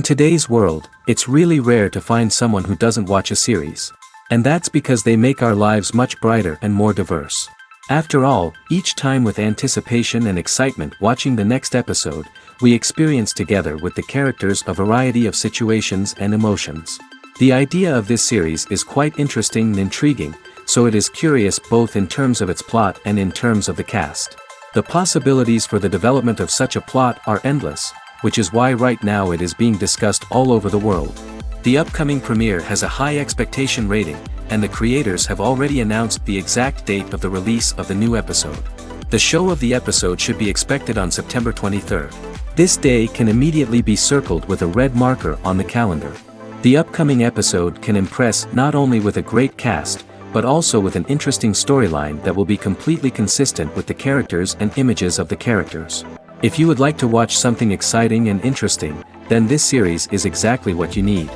In today's world, it's really rare to find someone who doesn't watch a series. And that's because they make our lives much brighter and more diverse. After all, each time with anticipation and excitement watching the next episode, we experience together with the characters a variety of situations and emotions. The idea of this series is quite interesting and intriguing, so it is curious both in terms of its plot and in terms of the cast. The possibilities for the development of such a plot are endless, which is why right now it is being discussed all over the world. The upcoming premiere has a high expectation rating, and the creators have already announced the exact date of the release of the new episode. The show of the episode should be expected on September 23rd. This day can immediately be circled with a red marker on the calendar. The upcoming episode can impress not only with a great cast, but also with an interesting storyline that will be completely consistent with the characters and images of the characters. If you would like to watch something exciting and interesting, then this series is exactly what you need.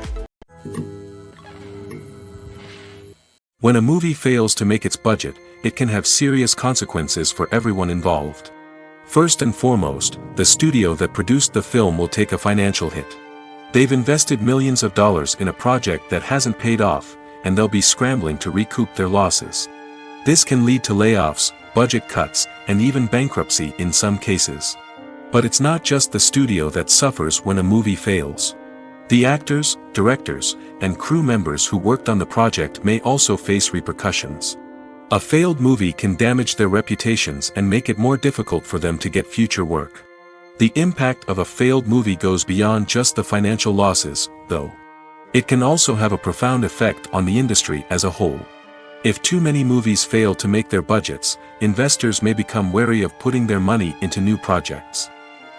When a movie fails to make its budget, it can have serious consequences for everyone involved. First and foremost, the studio that produced the film will take a financial hit. They've invested millions of dollars in a project that hasn't paid off, and they'll be scrambling to recoup their losses. This can lead to layoffs, budget cuts, and even bankruptcy in some cases. But it's not just the studio that suffers when a movie fails. The actors, directors, and crew members who worked on the project may also face repercussions. A failed movie can damage their reputations and make it more difficult for them to get future work. The impact of a failed movie goes beyond just the financial losses, though. It can also have a profound effect on the industry as a whole. If too many movies fail to make their budgets, investors may become wary of putting their money into new projects.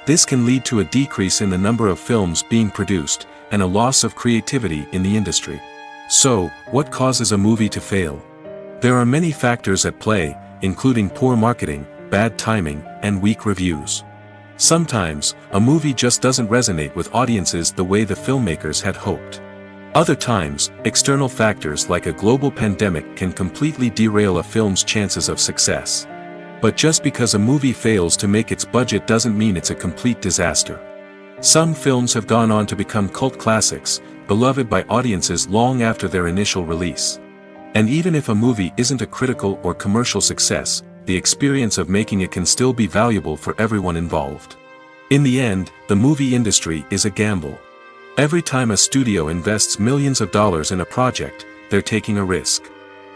This can lead to a decrease in the number of films being produced, and a loss of creativity in the industry. So, what causes a movie to fail? There are many factors at play, including poor marketing, bad timing, and weak reviews. Sometimes, a movie just doesn't resonate with audiences the way the filmmakers had hoped. Other times, external factors like a global pandemic can completely derail a film's chances of success. But just because a movie fails to make its budget doesn't mean it's a complete disaster. Some films have gone on to become cult classics, beloved by audiences long after their initial release. And even if a movie isn't a critical or commercial success, the experience of making it can still be valuable for everyone involved. In the end, the movie industry is a gamble. Every time a studio invests millions of dollars in a project, they're taking a risk.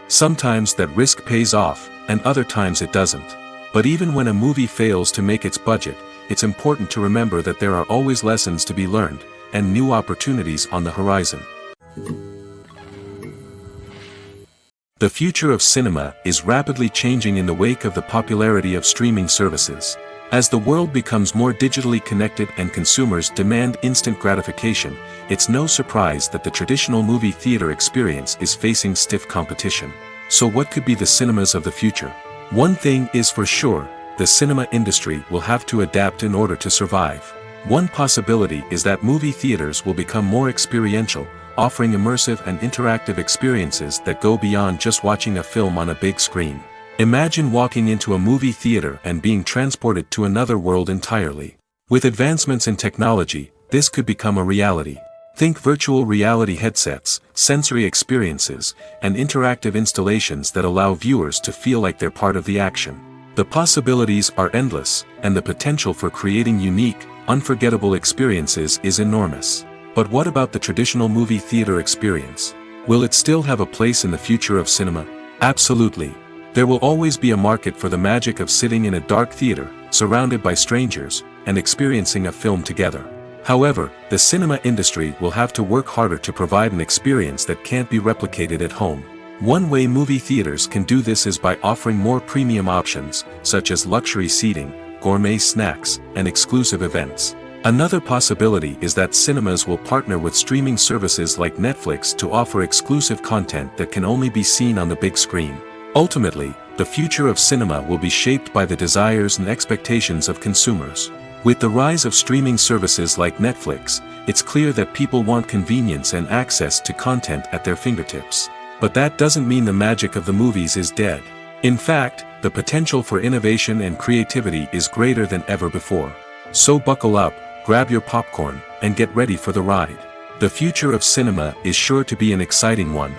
Sometimes that risk pays off, and other times it doesn't. But even when a movie fails to make its budget, it's important to remember that there are always lessons to be learned, and new opportunities on the horizon. The future of cinema is rapidly changing in the wake of the popularity of streaming services. As the world becomes more digitally connected and consumers demand instant gratification, it's no surprise that the traditional movie theater experience is facing stiff competition. So what could be the cinemas of the future? One thing is for sure, the cinema industry will have to adapt in order to survive. One possibility is that movie theaters will become more experiential, offering immersive and interactive experiences that go beyond just watching a film on a big screen. Imagine walking into a movie theater and being transported to another world entirely. With advancements in technology, this could become a reality. Think virtual reality headsets, sensory experiences, and interactive installations that allow viewers to feel like they're part of the action. The possibilities are endless, and the potential for creating unique, unforgettable experiences is enormous. But what about the traditional movie theater experience? Will it still have a place in the future of cinema? Absolutely. There will always be a market for the magic of sitting in a dark theater, surrounded by strangers, and experiencing a film together. However, the cinema industry will have to work harder to provide an experience that can't be replicated at home. One way movie theaters can do this is by offering more premium options, such as luxury seating, gourmet snacks, and exclusive events. Another possibility is that cinemas will partner with streaming services like Netflix to offer exclusive content that can only be seen on the big screen. Ultimately, the future of cinema will be shaped by the desires and expectations of consumers. With the rise of streaming services like Netflix, it's clear that people want convenience and access to content at their fingertips. But that doesn't mean the magic of the movies is dead. In fact, the potential for innovation and creativity is greater than ever before. So buckle up, grab your popcorn, and get ready for the ride. The future of cinema is sure to be an exciting one.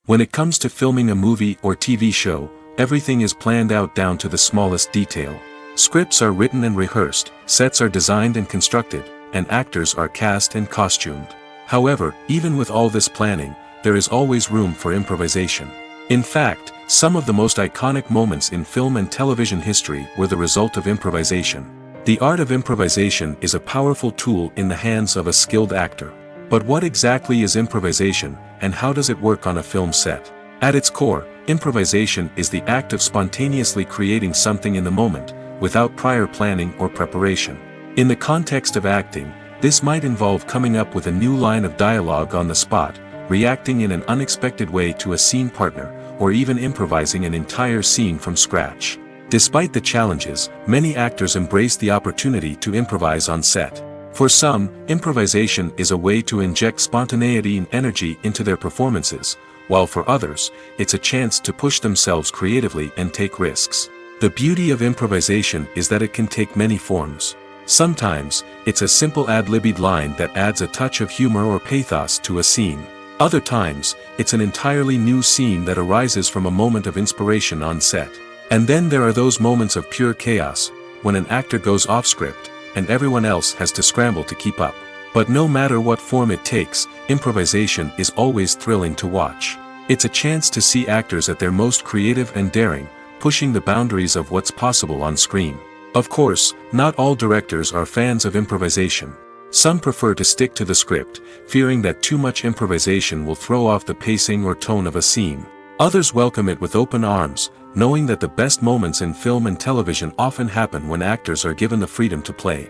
When it comes to filming a movie or TV show, everything is planned out down to the smallest detail. Scripts are written and rehearsed, sets are designed and constructed, and actors are cast and costumed. However, even with all this planning, there is always room for improvisation. In fact, some of the most iconic moments in film and television history were the result of improvisation. The art of improvisation is a powerful tool in the hands of a skilled actor. But what exactly is improvisation, and how does it work on a film set? At its core, improvisation is the act of spontaneously creating something in the moment, without prior planning or preparation. In the context of acting, this might involve coming up with a new line of dialogue on the spot, reacting in an unexpected way to a scene partner, or even improvising an entire scene from scratch. Despite the challenges, many actors embrace the opportunity to improvise on set. For some, improvisation is a way to inject spontaneity and energy into their performances, while for others, it's a chance to push themselves creatively and take risks. The beauty of improvisation is that it can take many forms. Sometimes, it's a simple ad-libbed line that adds a touch of humor or pathos to a scene. Other times, it's an entirely new scene that arises from a moment of inspiration on set. And then there are those moments of pure chaos, when an actor goes off script, and everyone else has to scramble to keep up. But no matter what form it takes, improvisation is always thrilling to watch. It's a chance to see actors at their most creative and daring, pushing the boundaries of what's possible on screen. Of course, not all directors are fans of improvisation. Some prefer to stick to the script, fearing that too much improvisation will throw off the pacing or tone of a scene. Others welcome it with open arms, knowing that the best moments in film and television often happen when actors are given the freedom to play.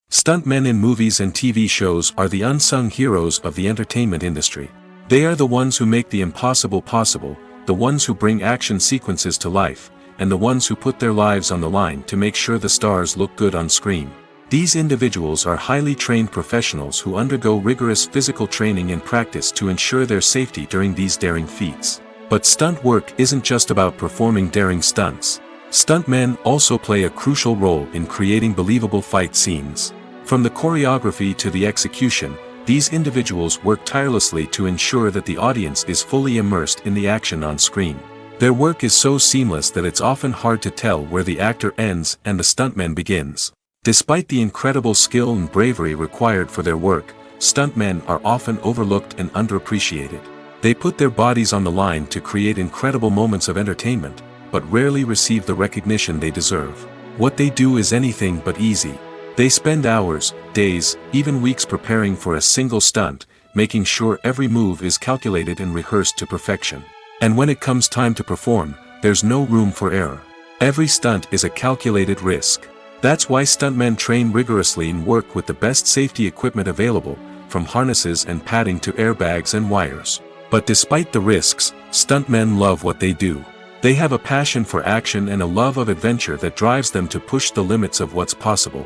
Stuntmen in movies and TV shows are the unsung heroes of the entertainment industry. They are the ones who make the impossible possible, the ones who bring action sequences to life, and the ones who put their lives on the line to make sure the stars look good on screen. These individuals are highly trained professionals who undergo rigorous physical training and practice to ensure their safety during these daring feats. But stunt work isn't just about performing daring stunts. Stuntmen also play a crucial role in creating believable fight scenes. From the choreography to the execution, these individuals work tirelessly to ensure that the audience is fully immersed in the action on screen. Their work is so seamless that it's often hard to tell where the actor ends and the stuntman begins. Despite the incredible skill and bravery required for their work, stuntmen are often overlooked and underappreciated. They put their bodies on the line to create incredible moments of entertainment, but rarely receive the recognition they deserve. What they do is anything but easy. They spend hours, days, even weeks preparing for a single stunt, making sure every move is calculated and rehearsed to perfection. And when it comes time to perform, there's no room for error. Every stunt is a calculated risk. That's why stuntmen train rigorously and work with the best safety equipment available, from harnesses and padding to airbags and wires. But despite the risks, stuntmen love what they do. They have a passion for action and a love of adventure that drives them to push the limits of what's possible.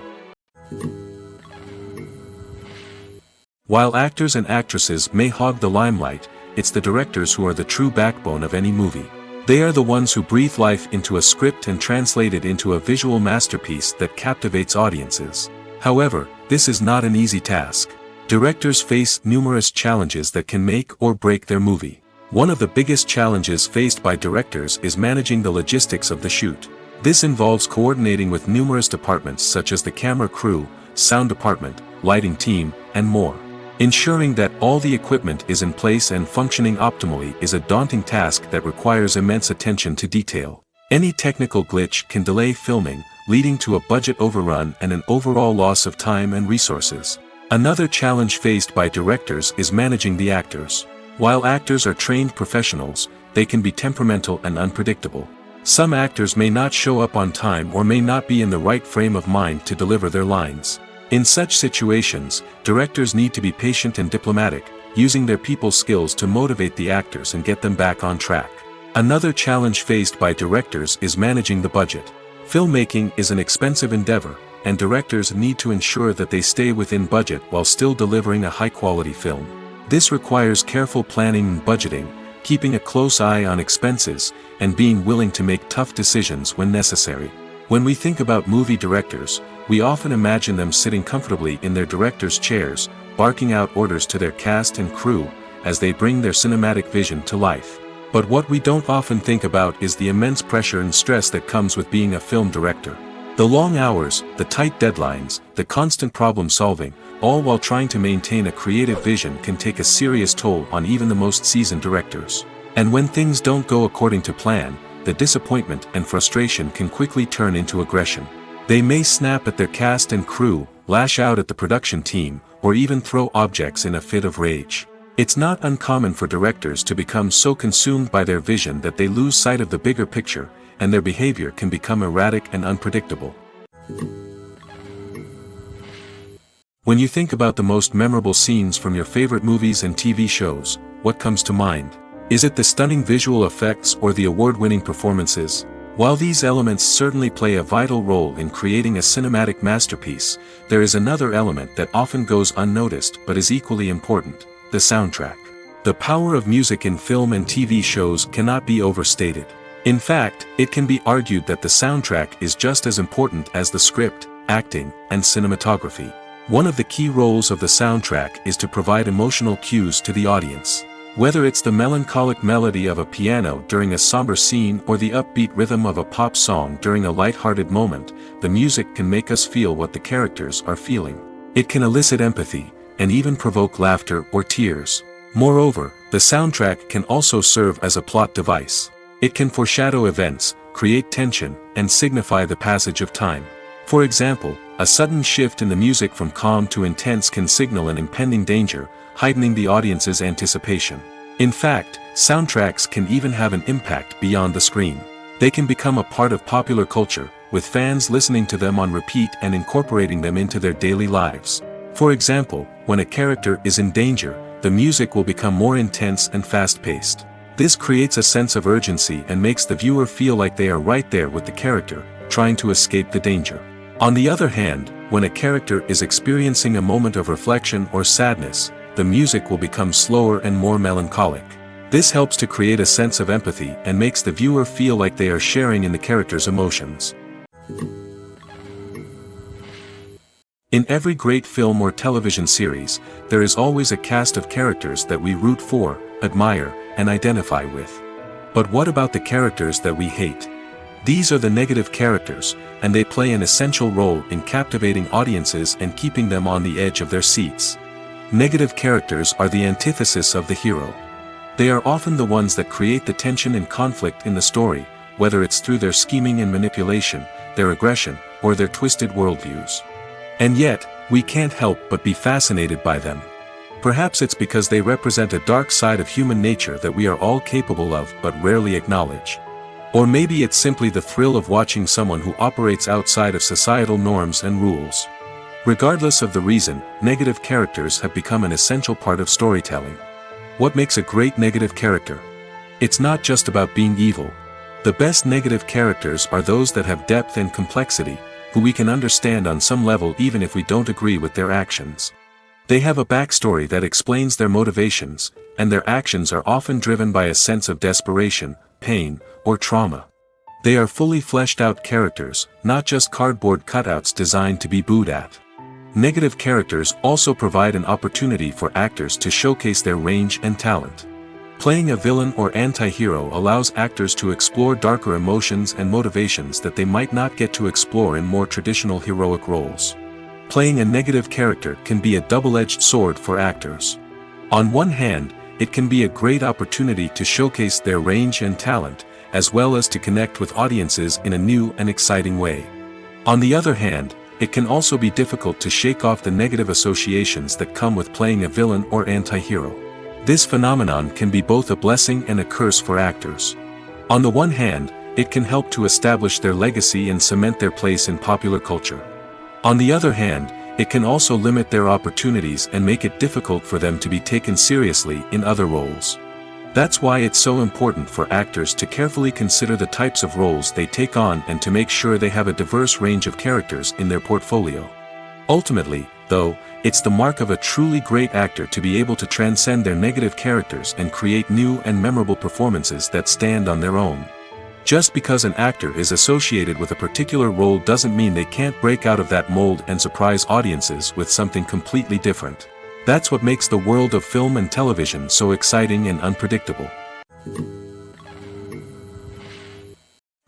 While actors and actresses may hog the limelight, it's the directors who are the true backbone of any movie. They are the ones who breathe life into a script and translate it into a visual masterpiece that captivates audiences. However, this is not an easy task. Directors face numerous challenges that can make or break their movie. One of the biggest challenges faced by directors is managing the logistics of the shoot. This involves coordinating with numerous departments such as the camera crew, sound department, lighting team, and more. Ensuring that all the equipment is in place and functioning optimally is a daunting task that requires immense attention to detail. Any technical glitch can delay filming, leading to a budget overrun and an overall loss of time and resources. Another challenge faced by directors is managing the actors. While actors are trained professionals, they can be temperamental and unpredictable. Some actors may not show up on time or may not be in the right frame of mind to deliver their lines. In such situations, directors need to be patient and diplomatic, using their people skills to motivate the actors and get them back on track. Another challenge faced by directors is managing the budget. Filmmaking is an expensive endeavor, and directors need to ensure that they stay within budget while still delivering a high-quality film. This requires careful planning and budgeting, keeping a close eye on expenses, and being willing to make tough decisions when necessary. When we think about movie directors, we often imagine them sitting comfortably in their director's chairs, barking out orders to their cast and crew, as they bring their cinematic vision to life. But what we don't often think about is the immense pressure and stress that comes with being a film director. The long hours, the tight deadlines, the constant problem solving, all while trying to maintain a creative vision can take a serious toll on even the most seasoned directors. And when things don't go according to plan, the disappointment and frustration can quickly turn into aggression. They may snap at their cast and crew, lash out at the production team, or even throw objects in a fit of rage. It's not uncommon for directors to become so consumed by their vision that they lose sight of the bigger picture, and their behavior can become erratic and unpredictable. When you think about the most memorable scenes from your favorite movies and TV shows, what comes to mind? Is it the stunning visual effects or the award-winning performances? While these elements certainly play a vital role in creating a cinematic masterpiece, there is another element that often goes unnoticed but is equally important: the soundtrack. The power of music in film and TV shows cannot be overstated. In fact, it can be argued that the soundtrack is just as important as the script, acting, and cinematography. One of the key roles of the soundtrack is to provide emotional cues to the audience. Whether it's the melancholic melody of a piano during a somber scene or the upbeat rhythm of a pop song during a light-hearted moment, the music can make us feel what the characters are feeling. It can elicit empathy, and even provoke laughter or tears. Moreover, the soundtrack can also serve as a plot device. It can foreshadow events, create tension, and signify the passage of time. For example, a sudden shift in the music from calm to intense can signal an impending danger, heightening the audience's anticipation. In fact, soundtracks can even have an impact beyond the screen. They can become a part of popular culture, with fans listening to them on repeat and incorporating them into their daily lives. For example, when a character is in danger, the music will become more intense and fast-paced. This creates a sense of urgency and makes the viewer feel like they are right there with the character, trying to escape the danger. On the other hand, when a character is experiencing a moment of reflection or sadness, the music will become slower and more melancholic. This helps to create a sense of empathy and makes the viewer feel like they are sharing in the character's emotions. In every great film or television series, there is always a cast of characters that we root for, admire, and identify with. But what about the characters that we hate? These are the negative characters, and they play an essential role in captivating audiences and keeping them on the edge of their seats. Negative characters are the antithesis of the hero. They are often the ones that create the tension and conflict in the story, whether it's through their scheming and manipulation, their aggression, or their twisted worldviews. And yet, we can't help but be fascinated by them. Perhaps it's because they represent a dark side of human nature that we are all capable of but rarely acknowledge. Or maybe it's simply the thrill of watching someone who operates outside of societal norms and rules. Regardless of the reason, negative characters have become an essential part of storytelling. What makes a great negative character? It's not just about being evil. The best negative characters are those that have depth and complexity, who we can understand on some level even if we don't agree with their actions. They have a backstory that explains their motivations, and their actions are often driven by a sense of desperation, pain, or trauma. They are fully fleshed out characters, not just cardboard cutouts designed to be booed at. Negative characters also provide an opportunity for actors to showcase their range and talent. Playing a villain or anti-hero allows actors to explore darker emotions and motivations that they might not get to explore in more traditional heroic roles. Playing a negative character can be a double-edged sword for actors. On one hand, it can be a great opportunity to showcase their range and talent, as well as to connect with audiences in a new and exciting way. On the other hand, it can also be difficult to shake off the negative associations that come with playing a villain or anti-hero. This phenomenon can be both a blessing and a curse for actors. On the one hand, it can help to establish their legacy and cement their place in popular culture. On the other hand, it can also limit their opportunities and make it difficult for them to be taken seriously in other roles. That's why it's so important for actors to carefully consider the types of roles they take on and to make sure they have a diverse range of characters in their portfolio. Ultimately, though, it's the mark of a truly great actor to be able to transcend their negative characters and create new and memorable performances that stand on their own. Just because an actor is associated with a particular role doesn't mean they can't break out of that mold and surprise audiences with something completely different. That's what makes the world of film and television so exciting and unpredictable.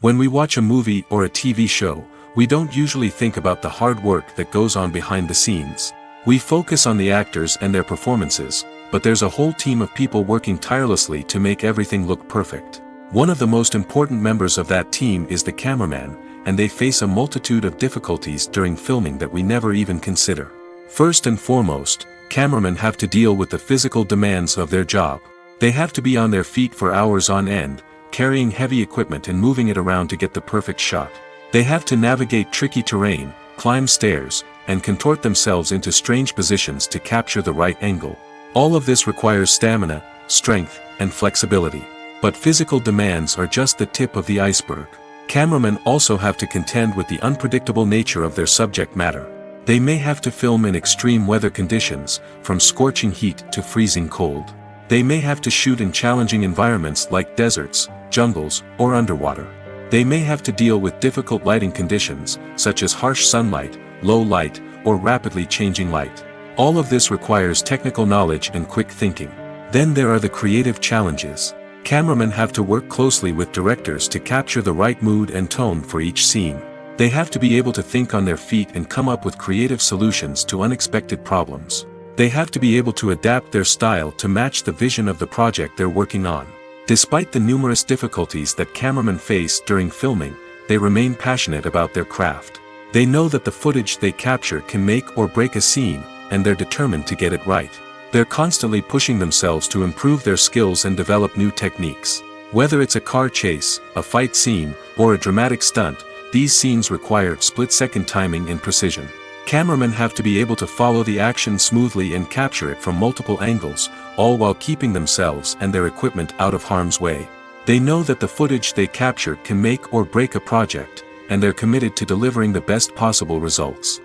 When we watch a movie or a TV show, we don't usually think about the hard work that goes on behind the scenes. We focus on the actors and their performances, but there's a whole team of people working tirelessly to make everything look perfect. One of the most important members of that team is the cameraman, and they face a multitude of difficulties during filming that we never even consider. First and foremost, cameramen have to deal with the physical demands of their job. They have to be on their feet for hours on end, carrying heavy equipment and moving it around to get the perfect shot. They have to navigate tricky terrain, climb stairs, and contort themselves into strange positions to capture the right angle. All of this requires stamina, strength, and flexibility. But physical demands are just the tip of the iceberg. Cameramen also have to contend with the unpredictable nature of their subject matter. They may have to film in extreme weather conditions, from scorching heat to freezing cold. They may have to shoot in challenging environments like deserts, jungles, or underwater. They may have to deal with difficult lighting conditions, such as harsh sunlight, low light, or rapidly changing light. All of this requires technical knowledge and quick thinking. Then there are the creative challenges. Cameramen have to work closely with directors to capture the right mood and tone for each scene. They have to be able to think on their feet and come up with creative solutions to unexpected problems. They have to be able to adapt their style to match the vision of the project they're working on. Despite the numerous difficulties that cameramen face during filming, they remain passionate about their craft. They know that the footage they capture can make or break a scene, and they're determined to get it right. They're constantly pushing themselves to improve their skills and develop new techniques. Whether it's a car chase, a fight scene, or a dramatic stunt, these scenes require split-second timing and precision. Cameramen have to be able to follow the action smoothly and capture it from multiple angles, all while keeping themselves and their equipment out of harm's way. They know that the footage they capture can make or break a project, and they're committed to delivering the best possible results.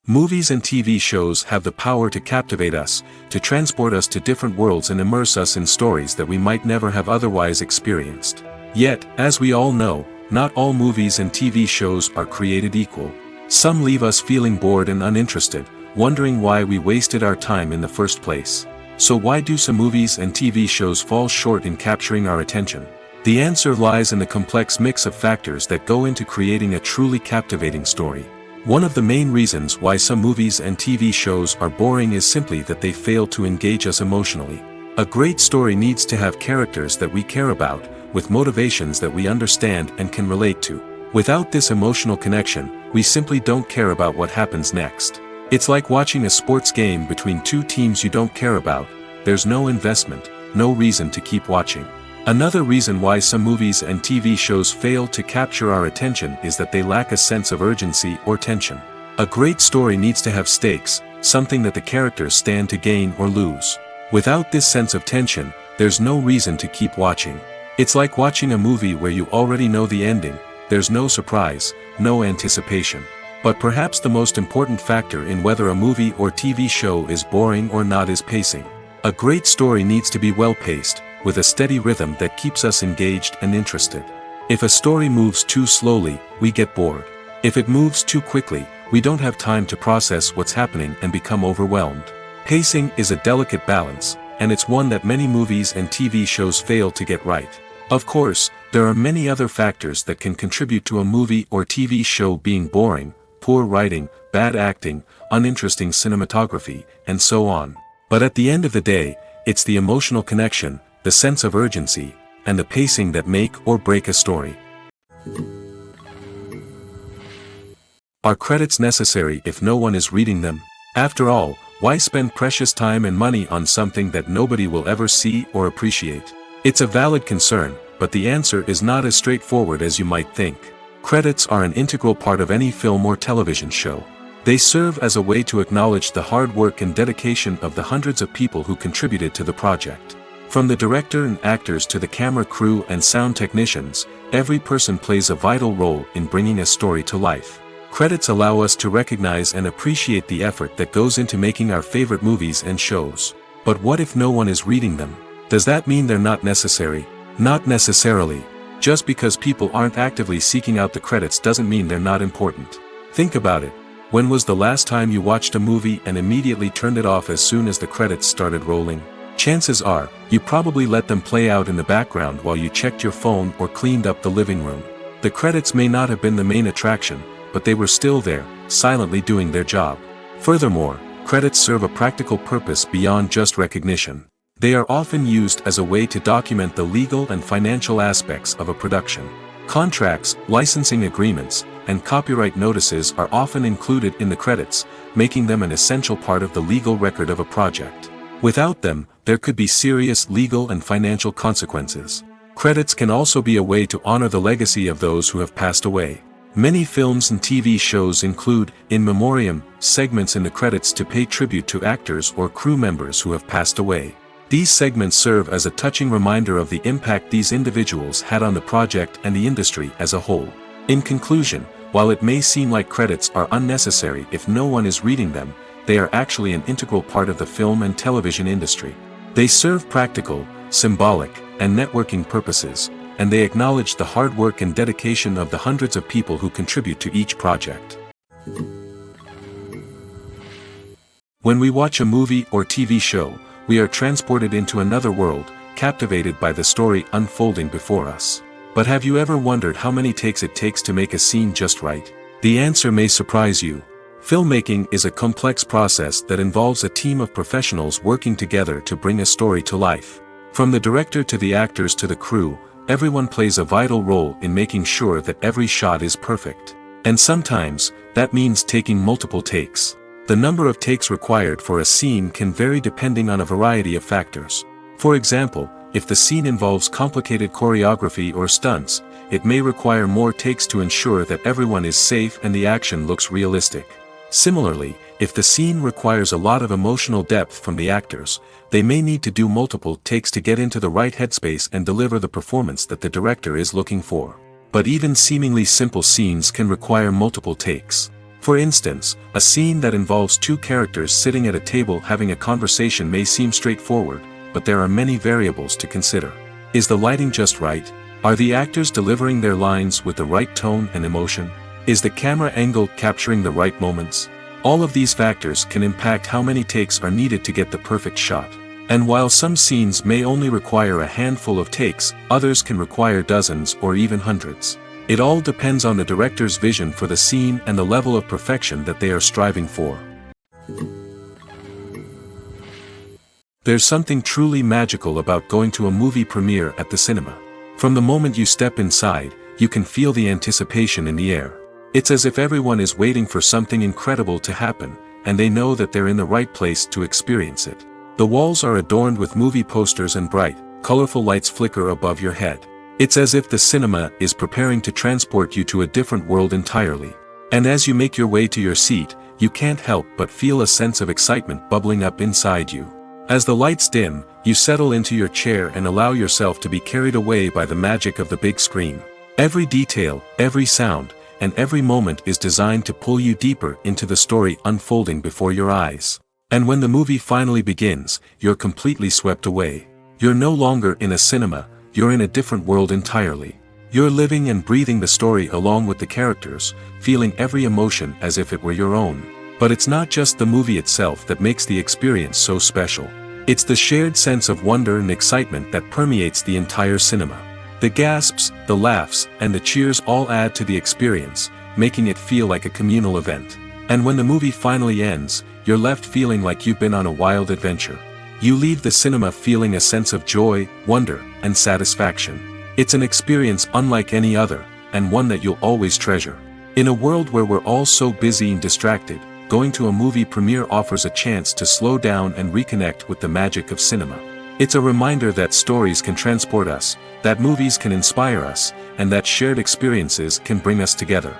Movies and TV shows have the power to captivate us, to transport us to different worlds and immerse us in stories that we might never have otherwise experienced. Yet, as we all know, not all movies and TV shows are created equal. Some leave us feeling bored and uninterested, wondering why we wasted our time in the first place. So why do some movies and TV shows fall short in capturing our attention? The answer lies in the complex mix of factors that go into creating a truly captivating story. One of the main reasons why some movies and TV shows are boring is simply that they fail to engage us emotionally. A great story needs to have characters that we care about, with motivations that we understand and can relate to. Without this emotional connection, we simply don't care about what happens next. It's like watching a sports game between two teams you don't care about. There's no investment, no reason to keep watching. Another reason why some movies and TV shows fail to capture our attention is that they lack a sense of urgency or tension. A great story needs to have stakes, something that the characters stand to gain or lose. Without this sense of tension, there's no reason to keep watching. It's like watching a movie where you already know the ending. There's no surprise, no anticipation. But perhaps the most important factor in whether a movie or TV show is boring or not is pacing. A great story needs to be well-paced, with a steady rhythm that keeps us engaged and interested. If a story moves too slowly, we get bored. If it moves too quickly, we don't have time to process what's happening and become overwhelmed. Pacing is a delicate balance, and it's one that many movies and TV shows fail to get right. Of course, there are many other factors that can contribute to a movie or TV show being boring: poor writing, bad acting, uninteresting cinematography, and so on. But at the end of the day, it's the emotional connection, the sense of urgency, and the pacing that make or break a story. Are credits necessary if no one is reading them? After all, why spend precious time and money on something that nobody will ever see or appreciate? It's a valid concern, but the answer is not as straightforward as you might think. Credits are an integral part of any film or television show. They serve as a way to acknowledge the hard work and dedication of the hundreds of people who contributed to the project. From the director and actors to the camera crew and sound technicians, every person plays a vital role in bringing a story to life. Credits allow us to recognize and appreciate the effort that goes into making our favorite movies and shows. But what if no one is reading them? Does that mean they're not necessary? Not necessarily. Just because people aren't actively seeking out the credits doesn't mean they're not important. Think about it. When was the last time you watched a movie and immediately turned it off as soon as the credits started rolling? Chances are, you probably let them play out in the background while you checked your phone or cleaned up the living room. The credits may not have been the main attraction, but they were still there, silently doing their job. Furthermore, credits serve a practical purpose beyond just recognition. They are often used as a way to document the legal and financial aspects of a production. Contracts, licensing agreements, and copyright notices are often included in the credits, making them an essential part of the legal record of a project. Without them, there could be serious legal and financial consequences. Credits can also be a way to honor the legacy of those who have passed away. Many films and TV shows include, in memoriam, segments in the credits to pay tribute to actors or crew members who have passed away. These segments serve as a touching reminder of the impact these individuals had on the project and the industry as a whole. In conclusion, while it may seem like credits are unnecessary if no one is reading them, they are actually an integral part of the film and television industry. They serve practical, symbolic, and networking purposes, and they acknowledge the hard work and dedication of the hundreds of people who contribute to each project. When we watch a movie or TV show, we are transported into another world, captivated by the story unfolding before us. But have you ever wondered how many takes it takes to make a scene just right? The answer may surprise you. Filmmaking is a complex process that involves a team of professionals working together to bring a story to life. From the director to the actors to the crew, everyone plays a vital role in making sure that every shot is perfect. And sometimes, that means taking multiple takes. The number of takes required for a scene can vary depending on a variety of factors. For example, if the scene involves complicated choreography or stunts, it may require more takes to ensure that everyone is safe and the action looks realistic. Similarly, if the scene requires a lot of emotional depth from the actors, they may need to do multiple takes to get into the right headspace and deliver the performance that the director is looking for. But even seemingly simple scenes can require multiple takes. For instance, a scene that involves two characters sitting at a table having a conversation may seem straightforward, but there are many variables to consider. Is the lighting just right? Are the actors delivering their lines with the right tone and emotion? Is the camera angle capturing the right moments? All of these factors can impact how many takes are needed to get the perfect shot. And while some scenes may only require a handful of takes, others can require dozens or even hundreds. It all depends on the director's vision for the scene and the level of perfection that they are striving for. There's something truly magical about going to a movie premiere at the cinema. From the moment you step inside, you can feel the anticipation in the air. It's as if everyone is waiting for something incredible to happen, and they know that they're in the right place to experience it. The walls are adorned with movie posters and bright, colorful lights flicker above your head. It's as if the cinema is preparing to transport you to a different world entirely. And as you make your way to your seat, you can't help but feel a sense of excitement bubbling up inside you. As the lights dim, you settle into your chair and allow yourself to be carried away by the magic of the big screen. Every detail, every sound, and every moment is designed to pull you deeper into the story unfolding before your eyes. And when the movie finally begins, you're completely swept away. You're no longer in a cinema, you're in a different world entirely. You're living and breathing the story along with the characters, feeling every emotion as if it were your own. But it's not just the movie itself that makes the experience so special. It's the shared sense of wonder and excitement that permeates the entire cinema. The gasps, the laughs, and the cheers all add to the experience, making it feel like a communal event. And when the movie finally ends, you're left feeling like you've been on a wild adventure. You leave the cinema feeling a sense of joy, wonder, and satisfaction. It's an experience unlike any other, and one that you'll always treasure. In a world where we're all so busy and distracted, going to a movie premiere offers a chance to slow down and reconnect with the magic of cinema. It's a reminder that stories can transport us, that movies can inspire us, and that shared experiences can bring us together.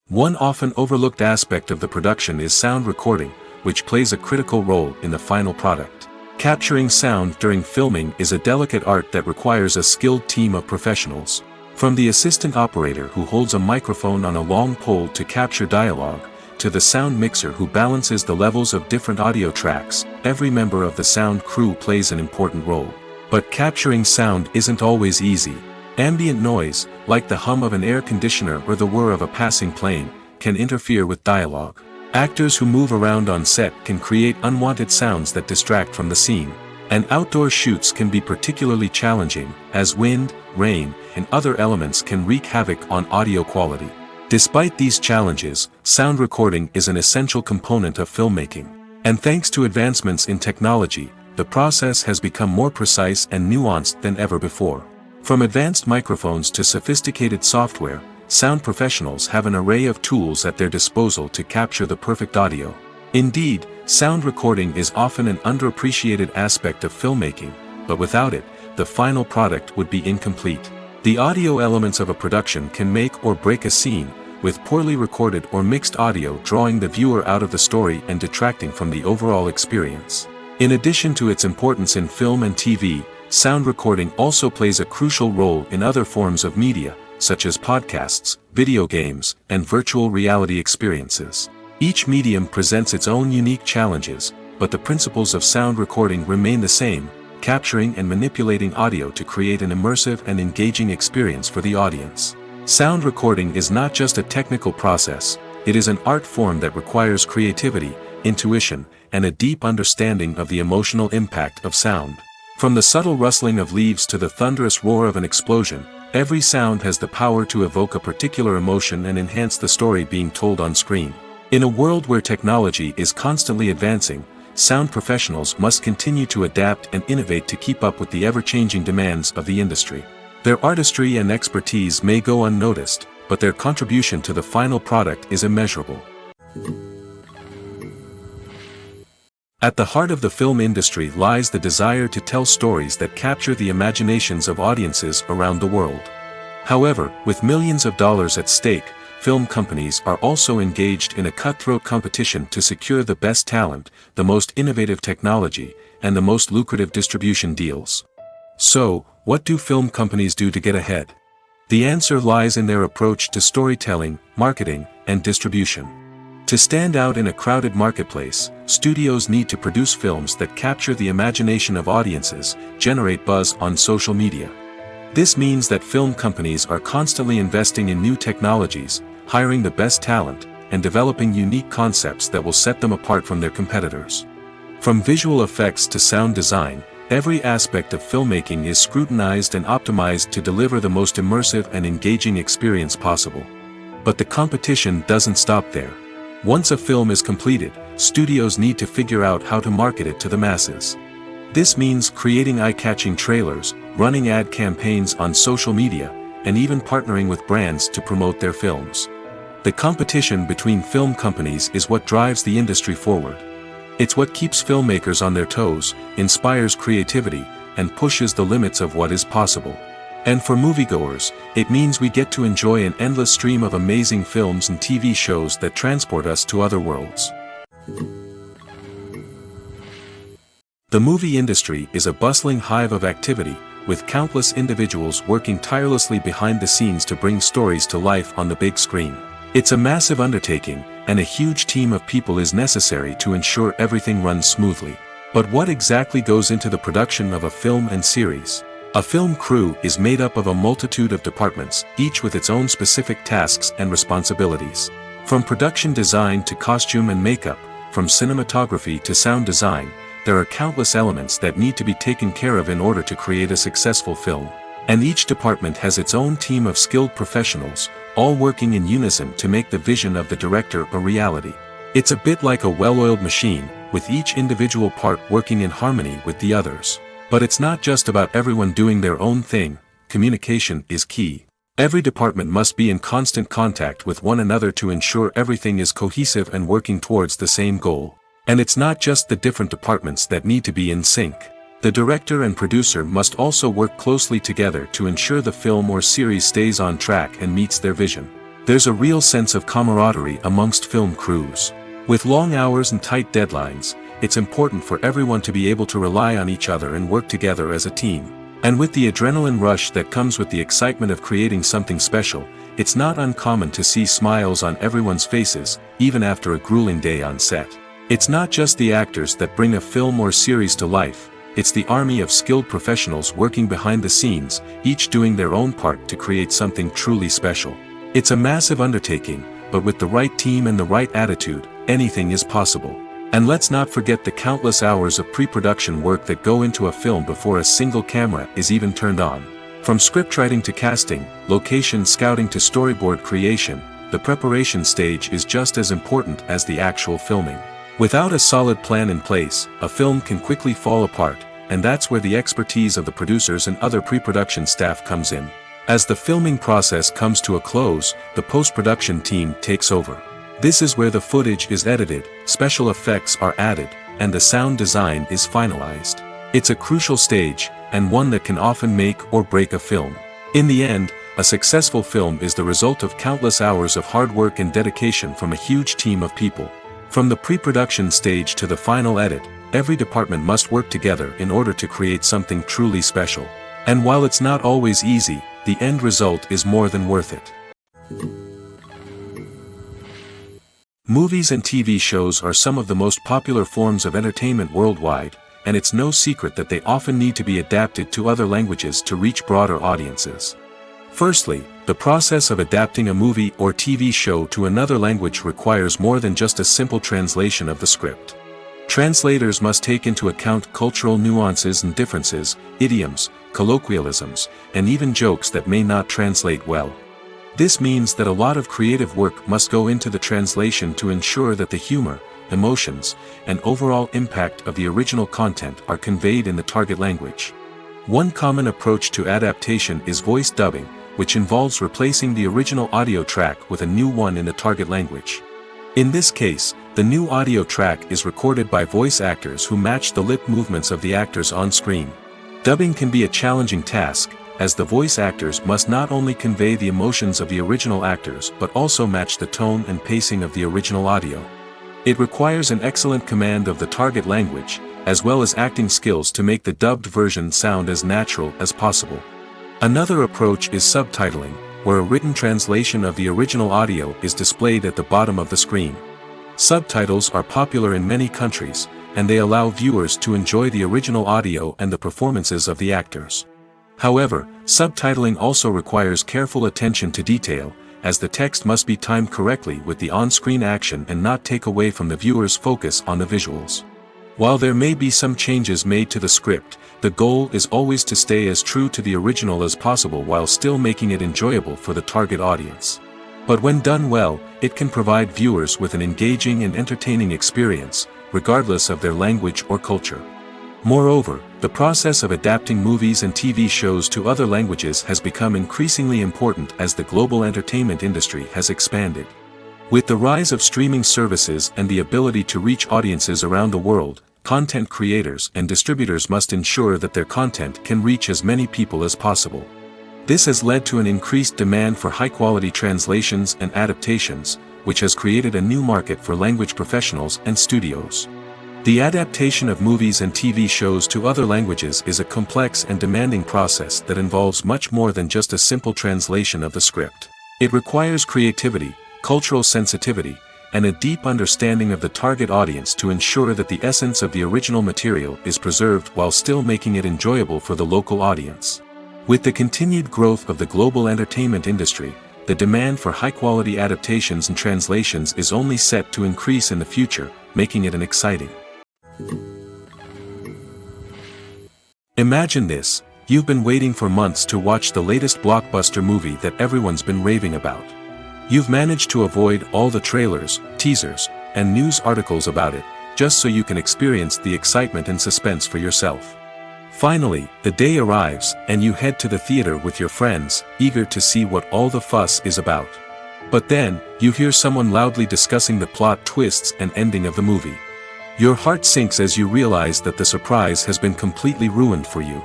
One often overlooked aspect of the production is sound recording, which plays a critical role in the final product. Capturing sound during filming is a delicate art that requires a skilled team of professionals. From the assistant operator who holds a microphone on a long pole to capture dialogue, to the sound mixer who balances the levels of different audio tracks, every member of the sound crew plays an important role. But capturing sound isn't always easy. Ambient noise, like the hum of an air conditioner or the whir of a passing plane, can interfere with dialogue. Actors who move around on set can create unwanted sounds that distract from the scene. And outdoor shoots can be particularly challenging, as wind, rain, and other elements can wreak havoc on audio quality. Despite these challenges, sound recording is an essential component of filmmaking. And thanks to advancements in technology, the process has become more precise and nuanced than ever before. From advanced microphones to sophisticated software, sound professionals have an array of tools at their disposal to capture the perfect audio. Indeed, sound recording is often an underappreciated aspect of filmmaking, but without it, the final product would be incomplete. The audio elements of a production can make or break a scene, with poorly recorded or mixed audio drawing the viewer out of the story and detracting from the overall experience. In addition to its importance in film and TV, sound recording also plays a crucial role in other forms of media, such as podcasts, video games, and virtual reality experiences. Each medium presents its own unique challenges, but the principles of sound recording remain the same, capturing and manipulating audio to create an immersive and engaging experience for the audience. Sound recording is not just a technical process, it is an art form that requires creativity, intuition, and a deep understanding of the emotional impact of sound. From the subtle rustling of leaves to the thunderous roar of an explosion, every sound has the power to evoke a particular emotion and enhance the story being told on screen. In a world where technology is constantly advancing, sound professionals must continue to adapt and innovate to keep up with the ever-changing demands of the industry. Their artistry and expertise may go unnoticed, but their contribution to the final product is immeasurable. At the heart of the film industry lies the desire to tell stories that capture the imaginations of audiences around the world. However, with millions of dollars at stake, film companies are also engaged in a cutthroat competition to secure the best talent, the most innovative technology, and the most lucrative distribution deals. So, what do film companies do to get ahead? The answer lies in their approach to storytelling, marketing, and distribution. To stand out in a crowded marketplace, studios need to produce films that capture the imagination of audiences, generate buzz on social media. This means that film companies are constantly investing in new technologies, hiring the best talent, and developing unique concepts that will set them apart from their competitors. From visual effects to sound design, every aspect of filmmaking is scrutinized and optimized to deliver the most immersive and engaging experience possible. But the competition doesn't stop there. Once a film is completed, studios need to figure out how to market it to the masses. This means creating eye-catching trailers, running ad campaigns on social media, and even partnering with brands to promote their films. The competition between film companies is what drives the industry forward. It's what keeps filmmakers on their toes, inspires creativity, and pushes the limits of what is possible. And for moviegoers, it means we get to enjoy an endless stream of amazing films and TV shows that transport us to other worlds. The movie industry is a bustling hive of activity, with countless individuals working tirelessly behind the scenes to bring stories to life on the big screen. It's a massive undertaking, and a huge team of people is necessary to ensure everything runs smoothly. But what exactly goes into the production of a film and series? A film crew is made up of a multitude of departments, each with its own specific tasks and responsibilities. From production design to costume and makeup, from cinematography to sound design, there are countless elements that need to be taken care of in order to create a successful film. And each department has its own team of skilled professionals, all working in unison to make the vision of the director a reality. It's a bit like a well-oiled machine, with each individual part working in harmony with the others. But it's not just about everyone doing their own thing. Communication is key. Every department must be in constant contact with one another to ensure everything is cohesive and working towards the same goal. And it's not just the different departments that need to be in sync. The director and producer must also work closely together to ensure the film or series stays on track and meets their vision. There's a real sense of camaraderie amongst film crews. With long hours and tight deadlines, it's important for everyone to be able to rely on each other and work together as a team. And with the adrenaline rush that comes with the excitement of creating something special, it's not uncommon to see smiles on everyone's faces, even after a grueling day on set. It's not just the actors that bring a film or series to life. It's the army of skilled professionals working behind the scenes, each doing their own part to create something truly special. It's a massive undertaking, but with the right team and the right attitude, anything is possible. And let's not forget the countless hours of pre-production work that go into a film before a single camera is even turned on. From scriptwriting to casting, location scouting to storyboard creation, the preparation stage is just as important as the actual filming. Without a solid plan in place, a film can quickly fall apart, and that's where the expertise of the producers and other pre-production staff comes in. As the filming process comes to a close, the post-production team takes over. This is where the footage is edited, special effects are added, and the sound design is finalized. It's a crucial stage, and one that can often make or break a film. In the end, a successful film is the result of countless hours of hard work and dedication from a huge team of people. From the pre-production stage to the final edit, every department must work together in order to create something truly special. And while it's not always easy, the end result is more than worth it. Movies and TV shows are some of the most popular forms of entertainment worldwide, and it's no secret that they often need to be adapted to other languages to reach broader audiences. Firstly, the process of adapting a movie or TV show to another language requires more than just a simple translation of the script. Translators must take into account cultural nuances and differences, idioms, colloquialisms, and even jokes that may not translate well. This means that a lot of creative work must go into the translation to ensure that the humor, emotions, and overall impact of the original content are conveyed in the target language. One common approach to adaptation is voice dubbing, which involves replacing the original audio track with a new one in the target language. In this case, the new audio track is recorded by voice actors who match the lip movements of the actors on screen. Dubbing can be a challenging task, as the voice actors must not only convey the emotions of the original actors but also match the tone and pacing of the original audio. It requires an excellent command of the target language, as well as acting skills to make the dubbed version sound as natural as possible. Another approach is subtitling, where a written translation of the original audio is displayed at the bottom of the screen. Subtitles are popular in many countries, and they allow viewers to enjoy the original audio and the performances of the actors. However, subtitling also requires careful attention to detail, as the text must be timed correctly with the on-screen action and not take away from the viewer's focus on the visuals. While there may be some changes made to the script, the goal is always to stay as true to the original as possible while still making it enjoyable for the target audience. But when done well, it can provide viewers with an engaging and entertaining experience, regardless of their language or culture. Moreover, the process of adapting movies and TV shows to other languages has become increasingly important as the global entertainment industry has expanded. With the rise of streaming services and the ability to reach audiences around the world, content creators and distributors must ensure that their content can reach as many people as possible. This has led to an increased demand for high-quality translations and adaptations, which has created a new market for language professionals and studios. The adaptation of movies and TV shows to other languages is a complex and demanding process that involves much more than just a simple translation of the script. It requires creativity, cultural sensitivity, and a deep understanding of the target audience to ensure that the essence of the original material is preserved while still making it enjoyable for the local audience. With the continued growth of the global entertainment industry, the demand for high-quality adaptations and translations is only set to increase in the future, making it an exciting. Imagine this: you've been waiting for months to watch the latest blockbuster movie that everyone's been raving about. You've managed to avoid all the trailers, teasers, and news articles about it, just so you can experience the excitement and suspense for yourself. Finally, the day arrives, and you head to the theater with your friends, eager to see what all the fuss is about. But then, you hear someone loudly discussing the plot twists and ending of the movie. Your heart sinks as you realize that the surprise has been completely ruined for you.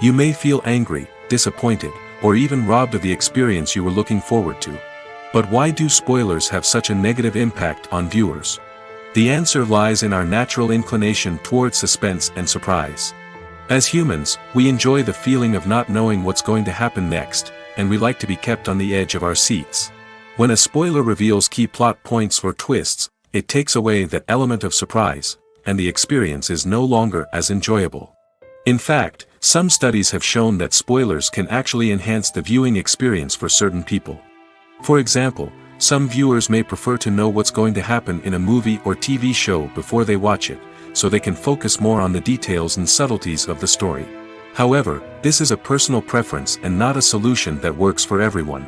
You may feel angry, disappointed, or even robbed of the experience you were looking forward to. But why do spoilers have such a negative impact on viewers? The answer lies in our natural inclination toward suspense and surprise. As humans, we enjoy the feeling of not knowing what's going to happen next, and we like to be kept on the edge of our seats. When a spoiler reveals key plot points or twists, it takes away that element of surprise, and the experience is no longer as enjoyable. In fact, some studies have shown that spoilers can actually enhance the viewing experience for certain people. For example, some viewers may prefer to know what's going to happen in a movie or TV show before they watch it, so they can focus more on the details and subtleties of the story. However, this is a personal preference and not a solution that works for everyone.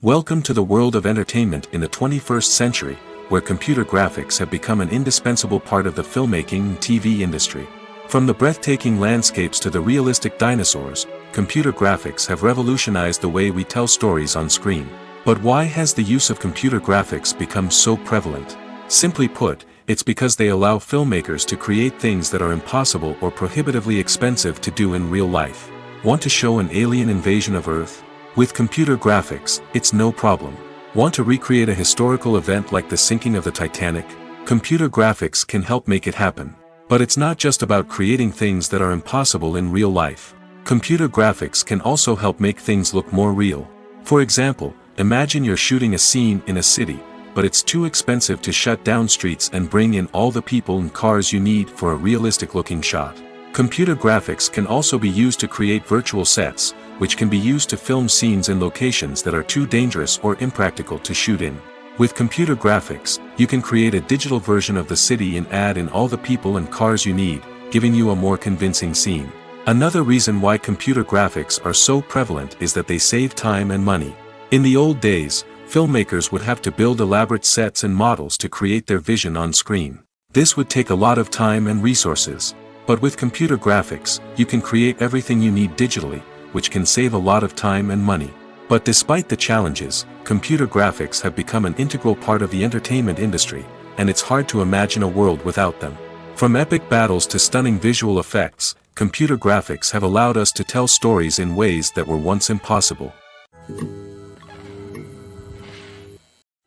Welcome to the world of entertainment in the 21st century, where computer graphics have become an indispensable part of the filmmaking and TV industry. From the breathtaking landscapes to the realistic dinosaurs, computer graphics have revolutionized the way we tell stories on screen. But why has the use of computer graphics become so prevalent? Simply put, it's because they allow filmmakers to create things that are impossible or prohibitively expensive to do in real life. Want to show an alien invasion of Earth? With computer graphics, it's no problem. Want to recreate a historical event like the sinking of the Titanic? Computer graphics can help make it happen. But it's not just about creating things that are impossible in real life. Computer graphics can also help make things look more real. For example, imagine you're shooting a scene in a city, but it's too expensive to shut down streets and bring in all the people and cars you need for a realistic-looking shot. Computer graphics can also be used to create virtual sets, which can be used to film scenes in locations that are too dangerous or impractical to shoot in. With computer graphics, you can create a digital version of the city and add in all the people and cars you need, giving you a more convincing scene. Another reason why computer graphics are so prevalent is that they save time and money. In the old days, filmmakers would have to build elaborate sets and models to create their vision on screen. This would take a lot of time and resources. But with computer graphics, you can create everything you need digitally, which can save a lot of time and money. But despite the challenges, computer graphics have become an integral part of the entertainment industry, and it's hard to imagine a world without them. From epic battles to stunning visual effects, computer graphics have allowed us to tell stories in ways that were once impossible.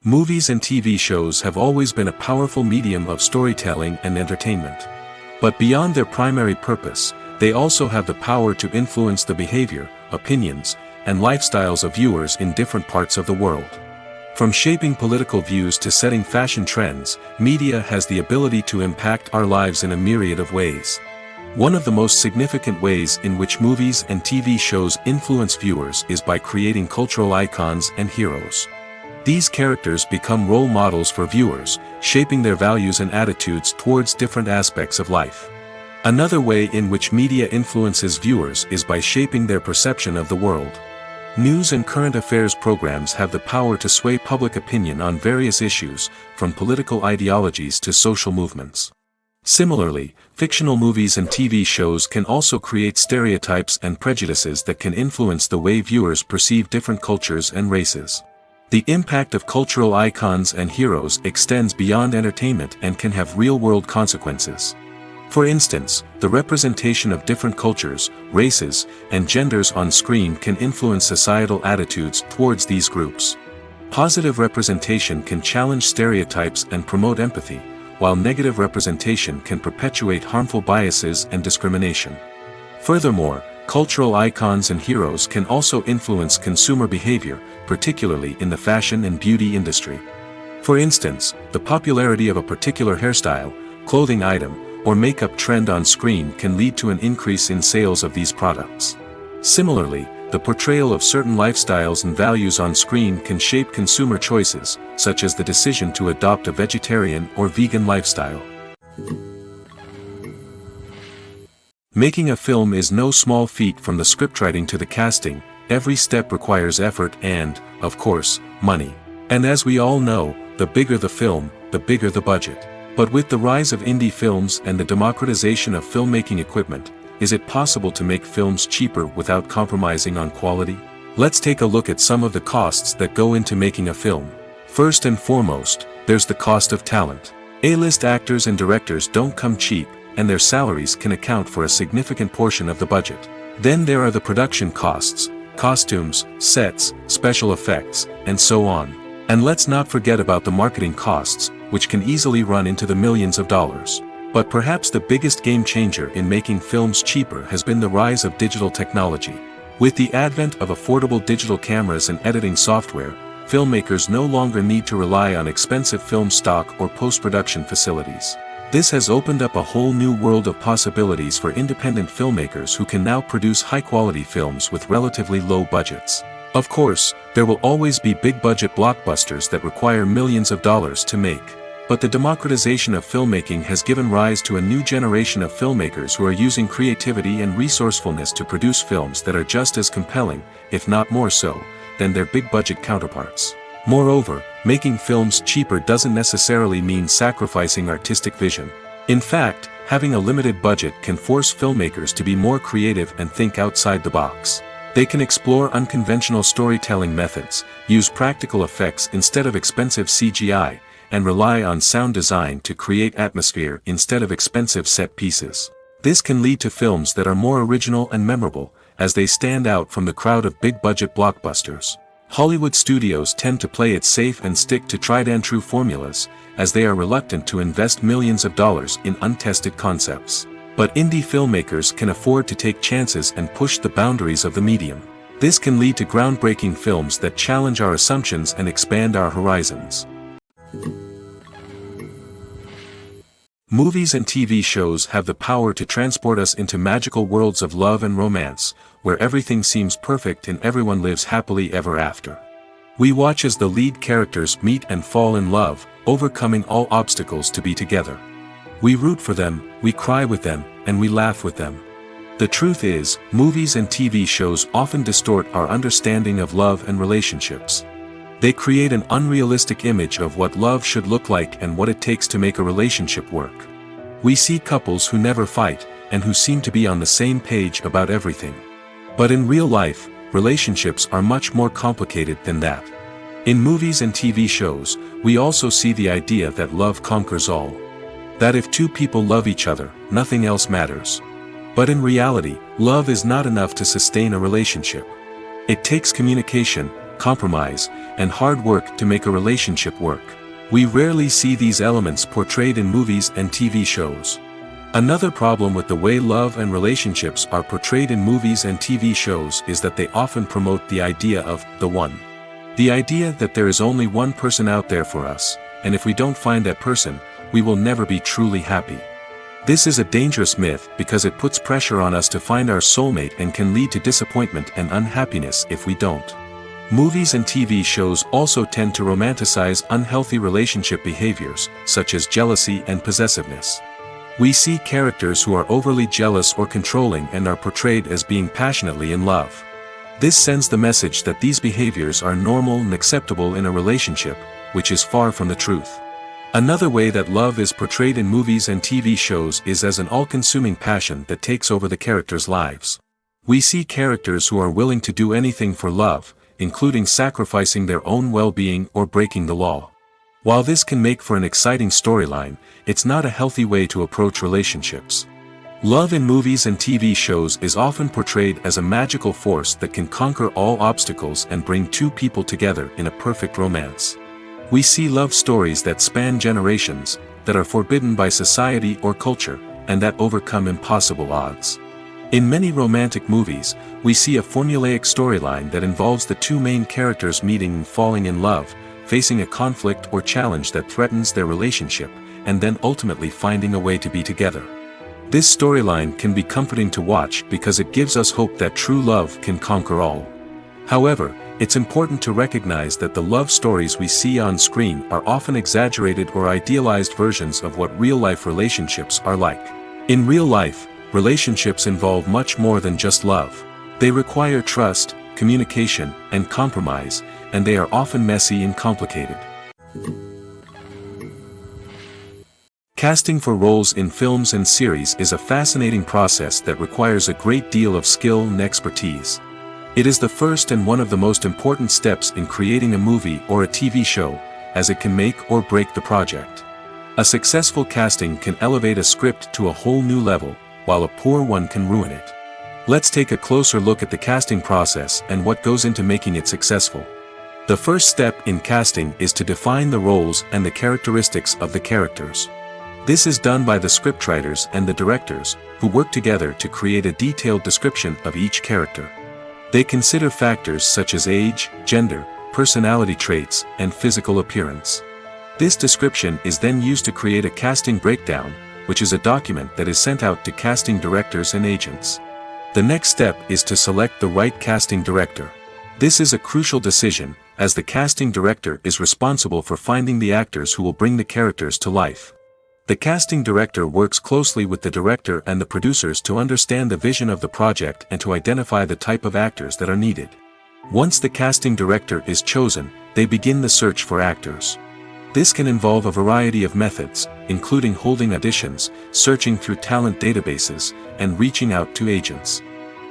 Movies and TV shows have always been a powerful medium of storytelling and entertainment. But beyond their primary purpose, they also have the power to influence the behavior, opinions, and lifestyles of viewers in different parts of the world. From shaping political views to setting fashion trends, media has the ability to impact our lives in a myriad of ways. One of the most significant ways in which movies and TV shows influence viewers is by creating cultural icons and heroes. These characters become role models for viewers, shaping their values and attitudes towards different aspects of life. Another way in which media influences viewers is by shaping their perception of the world. News and current affairs programs have the power to sway public opinion on various issues, from political ideologies to social movements. Similarly, fictional movies and TV shows can also create stereotypes and prejudices that can influence the way viewers perceive different cultures and races. The impact of cultural icons and heroes extends beyond entertainment and can have real-world consequences. For instance, the representation of different cultures, races, and genders on screen can influence societal attitudes towards these groups. Positive representation can challenge stereotypes and promote empathy, while negative representation can perpetuate harmful biases and discrimination. Furthermore, Cultural icons and heroes can also influence consumer behavior, particularly in the fashion and beauty industry. For instance, the popularity of a particular hairstyle, clothing item, or makeup trend on screen can lead to an increase in sales of these products. Similarly, the portrayal of certain lifestyles and values on screen can shape consumer choices, such as the decision to adopt a vegetarian or vegan lifestyle. Making a film is no small feat. From the scriptwriting to the casting, every step requires effort and, of course, money. And as we all know, the bigger the film, the bigger the budget. But with the rise of indie films and the democratization of filmmaking equipment, is it possible to make films cheaper without compromising on quality? Let's take a look at some of the costs that go into making a film. First and foremost, there's the cost of talent. A-list actors and directors don't come cheap, and their salaries can account for a significant portion of the budget. Then there are the production costs, costumes, sets, special effects, and so on. And let's not forget about the marketing costs, which can easily run into the millions of dollars. But perhaps the biggest game changer in making films cheaper has been the rise of digital technology. With the advent of affordable digital cameras and editing software, filmmakers no longer need to rely on expensive film stock or post-production facilities. This has opened up a whole new world of possibilities for independent filmmakers who can now produce high-quality films with relatively low budgets. Of course, there will always be big-budget blockbusters that require millions of dollars to make. But the democratization of filmmaking has given rise to a new generation of filmmakers who are using creativity and resourcefulness to produce films that are just as compelling, if not more so, than their big-budget counterparts. Moreover, making films cheaper doesn't necessarily mean sacrificing artistic vision. In fact, having a limited budget can force filmmakers to be more creative and think outside the box. They can explore unconventional storytelling methods, use practical effects instead of expensive CGI, and rely on sound design to create atmosphere instead of expensive set pieces. This can lead to films that are more original and memorable, as they stand out from the crowd of big-budget blockbusters. Hollywood studios tend to play it safe and stick to tried-and-true formulas, as they are reluctant to invest millions of dollars in untested concepts. But indie filmmakers can afford to take chances and push the boundaries of the medium. This can lead to groundbreaking films that challenge our assumptions and expand our horizons. Movies and TV shows have the power to transport us into magical worlds of love and romance, where everything seems perfect and everyone lives happily ever after. We watch as the lead characters meet and fall in love, overcoming all obstacles to be together. We root for them, we cry with them, and we laugh with them. The truth is, movies and TV shows often distort our understanding of love and relationships. They create an unrealistic image of what love should look like and what it takes to make a relationship work. We see couples who never fight, and who seem to be on the same page about everything. But in real life, relationships are much more complicated than that. In movies and TV shows, we also see the idea that love conquers all. That if two people love each other, nothing else matters. But in reality, love is not enough to sustain a relationship. It takes communication, compromise, and hard work to make a relationship work. We rarely see these elements portrayed in movies and TV shows. Another problem with the way love and relationships are portrayed in movies and TV shows is that they often promote the idea of the one. The idea that there is only one person out there for us, and if we don't find that person, we will never be truly happy. This is a dangerous myth because it puts pressure on us to find our soulmate and can lead to disappointment and unhappiness if we don't. Movies and TV shows also tend to romanticize unhealthy relationship behaviors, such as jealousy and possessiveness. We see characters who are overly jealous or controlling and are portrayed as being passionately in love. This sends the message that these behaviors are normal and acceptable in a relationship, which is far from the truth. Another way that love is portrayed in movies and TV shows is as an all-consuming passion that takes over the characters' lives. We see characters who are willing to do anything for love, including sacrificing their own well-being or breaking the law. While this can make for an exciting storyline, it's not a healthy way to approach relationships. Love in movies and TV shows is often portrayed as a magical force that can conquer all obstacles and bring two people together in a perfect romance. We see love stories that span generations, that are forbidden by society or culture, and that overcome impossible odds. In many romantic movies, we see a formulaic storyline that involves the two main characters meeting and falling in love, facing a conflict or challenge that threatens their relationship, and then ultimately finding a way to be together. This storyline can be comforting to watch because it gives us hope that true love can conquer all. However, it's important to recognize that the love stories we see on screen are often exaggerated or idealized versions of what real-life relationships are like. In real life, relationships involve much more than just love. They require trust, communication, and compromise, and they are often messy and complicated. Casting for roles in films and series is a fascinating process that requires a great deal of skill and expertise. It is the first and one of the most important steps in creating a movie or a TV show, as it can make or break the project. A successful casting can elevate a script to a whole new level, while a poor one can ruin it. Let's take a closer look at the casting process and what goes into making it successful. The first step in casting is to define the roles and the characteristics of the characters. This is done by the scriptwriters and the directors, who work together to create a detailed description of each character. They consider factors such as age, gender, personality traits, and physical appearance. This description is then used to create a casting breakdown, which is a document that is sent out to casting directors and agents. The next step is to select the right casting director. This is a crucial decision, as the casting director is responsible for finding the actors who will bring the characters to life. The casting director works closely with the director and the producers to understand the vision of the project and to identify the type of actors that are needed. Once the casting director is chosen, they begin the search for actors. This can involve a variety of methods, including holding auditions, searching through talent databases, and reaching out to agents.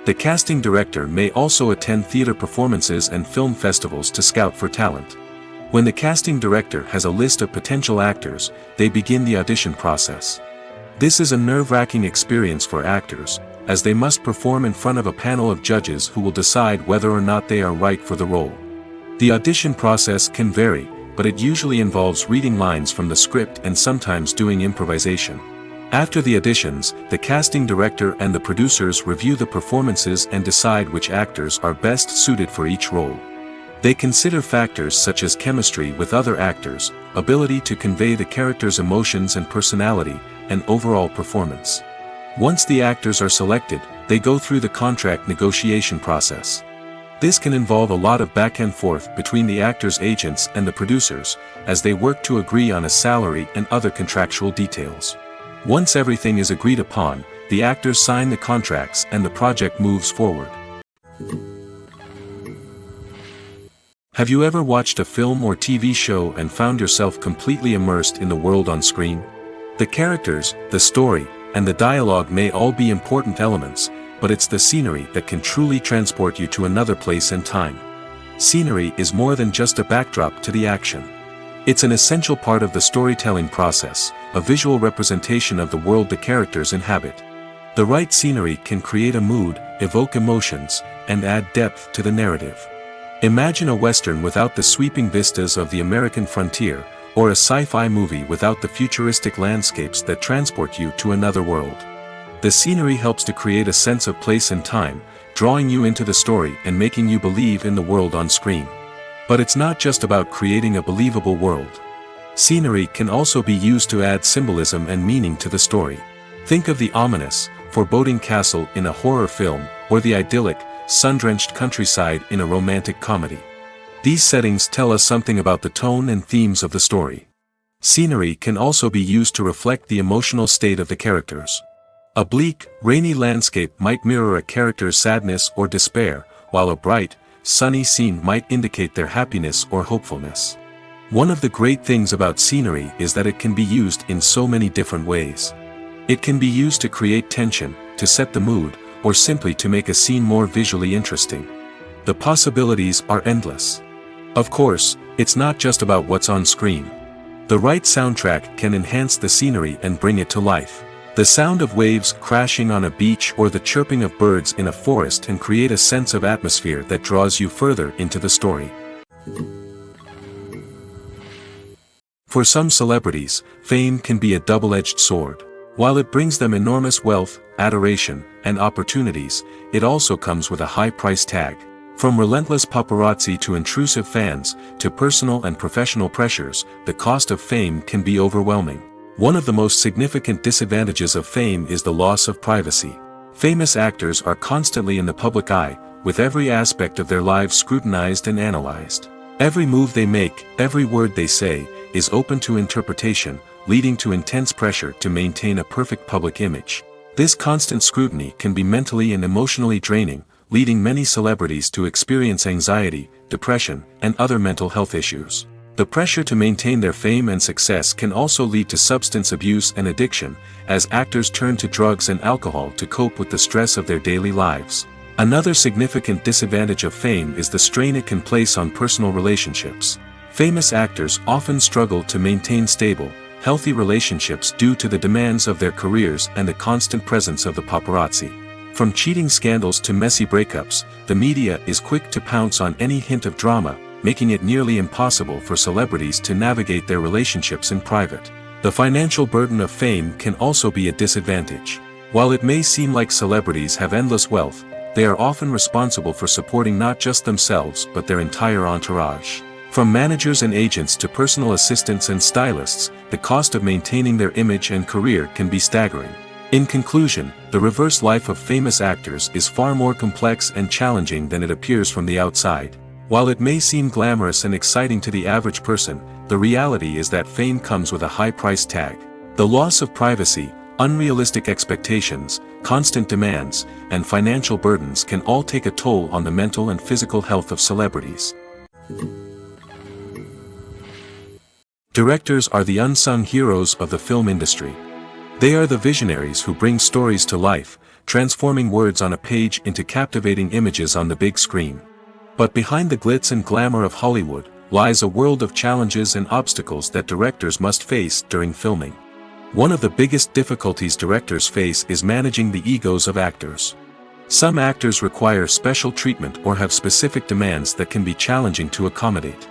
The casting director may also attend theater performances and film festivals to scout for talent. When the casting director has a list of potential actors, they begin the audition process. This is a nerve-wracking experience for actors, as they must perform in front of a panel of judges who will decide whether or not they are right for the role. The audition process can vary, but it usually involves reading lines from the script and sometimes doing improvisation. After the auditions, the casting director and the producers review the performances and decide which actors are best suited for each role. They consider factors such as chemistry with other actors, ability to convey the character's emotions and personality, and overall performance. Once the actors are selected, they go through the contract negotiation process. This can involve a lot of back and forth between the actors' agents and the producers, as they work to agree on a salary and other contractual details. Once everything is agreed upon, the actors sign the contracts and the project moves forward. Have you ever watched a film or TV show and found yourself completely immersed in the world on screen? The characters, the story, and the dialogue may all be important elements, but it's the scenery that can truly transport you to another place and time. Scenery is more than just a backdrop to the action. It's an essential part of the storytelling process, a visual representation of the world the characters inhabit. The right scenery can create a mood, evoke emotions, and add depth to the narrative. Imagine a Western without the sweeping vistas of the American frontier, or a sci-fi movie without the futuristic landscapes that transport you to another world. The scenery helps to create a sense of place and time, drawing you into the story and making you believe in the world on screen. But it's not just about creating a believable world. Scenery can also be used to add symbolism and meaning to the story. Think of the ominous, foreboding castle in a horror film, or the idyllic, sun-drenched countryside in a romantic comedy. These settings tell us something about the tone and themes of the story. Scenery can also be used to reflect the emotional state of the characters. A bleak, rainy landscape might mirror a character's sadness or despair, while a bright, sunny scene might indicate their happiness or hopefulness. One of the great things about scenery is that it can be used in so many different ways. It can be used to create tension, to set the mood, or simply to make a scene more visually interesting. The possibilities are endless. Of course, it's not just about what's on screen. The right soundtrack can enhance the scenery and bring it to life. The sound of waves crashing on a beach or the chirping of birds in a forest can create a sense of atmosphere that draws you further into the story. For some celebrities, fame can be a double-edged sword. While it brings them enormous wealth, adoration, and opportunities, it also comes with a high price tag. From relentless paparazzi to intrusive fans, to personal and professional pressures, the cost of fame can be overwhelming. One of the most significant disadvantages of fame is the loss of privacy. Famous actors are constantly in the public eye, with every aspect of their lives scrutinized and analyzed. Every move they make, every word they say, is open to interpretation, leading to intense pressure to maintain a perfect public image. This constant scrutiny can be mentally and emotionally draining, leading many celebrities to experience anxiety, depression, and other mental health issues. The pressure to maintain their fame and success can also lead to substance abuse and addiction, as actors turn to drugs and alcohol to cope with the stress of their daily lives. Another significant disadvantage of fame is the strain it can place on personal relationships. Famous actors often struggle to maintain stable, healthy relationships due to the demands of their careers and the constant presence of the paparazzi. From cheating scandals to messy breakups, the media is quick to pounce on any hint of drama, making it nearly impossible for celebrities to navigate their relationships in private. The financial burden of fame can also be a disadvantage. While it may seem like celebrities have endless wealth, they are often responsible for supporting not just themselves but their entire entourage. From managers and agents to personal assistants and stylists, the cost of maintaining their image and career can be staggering. In conclusion, the reverse life of famous actors is far more complex and challenging than it appears from the outside. While it may seem glamorous and exciting to the average person, the reality is that fame comes with a high price tag. The loss of privacy, unrealistic expectations, constant demands, and financial burdens can all take a toll on the mental and physical health of celebrities. Directors are the unsung heroes of the film industry. They are the visionaries who bring stories to life, transforming words on a page into captivating images on the big screen. But behind the glitz and glamour of Hollywood, lies a world of challenges and obstacles that directors must face during filming. One of the biggest difficulties directors face is managing the egos of actors. Some actors require special treatment or have specific demands that can be challenging to accommodate.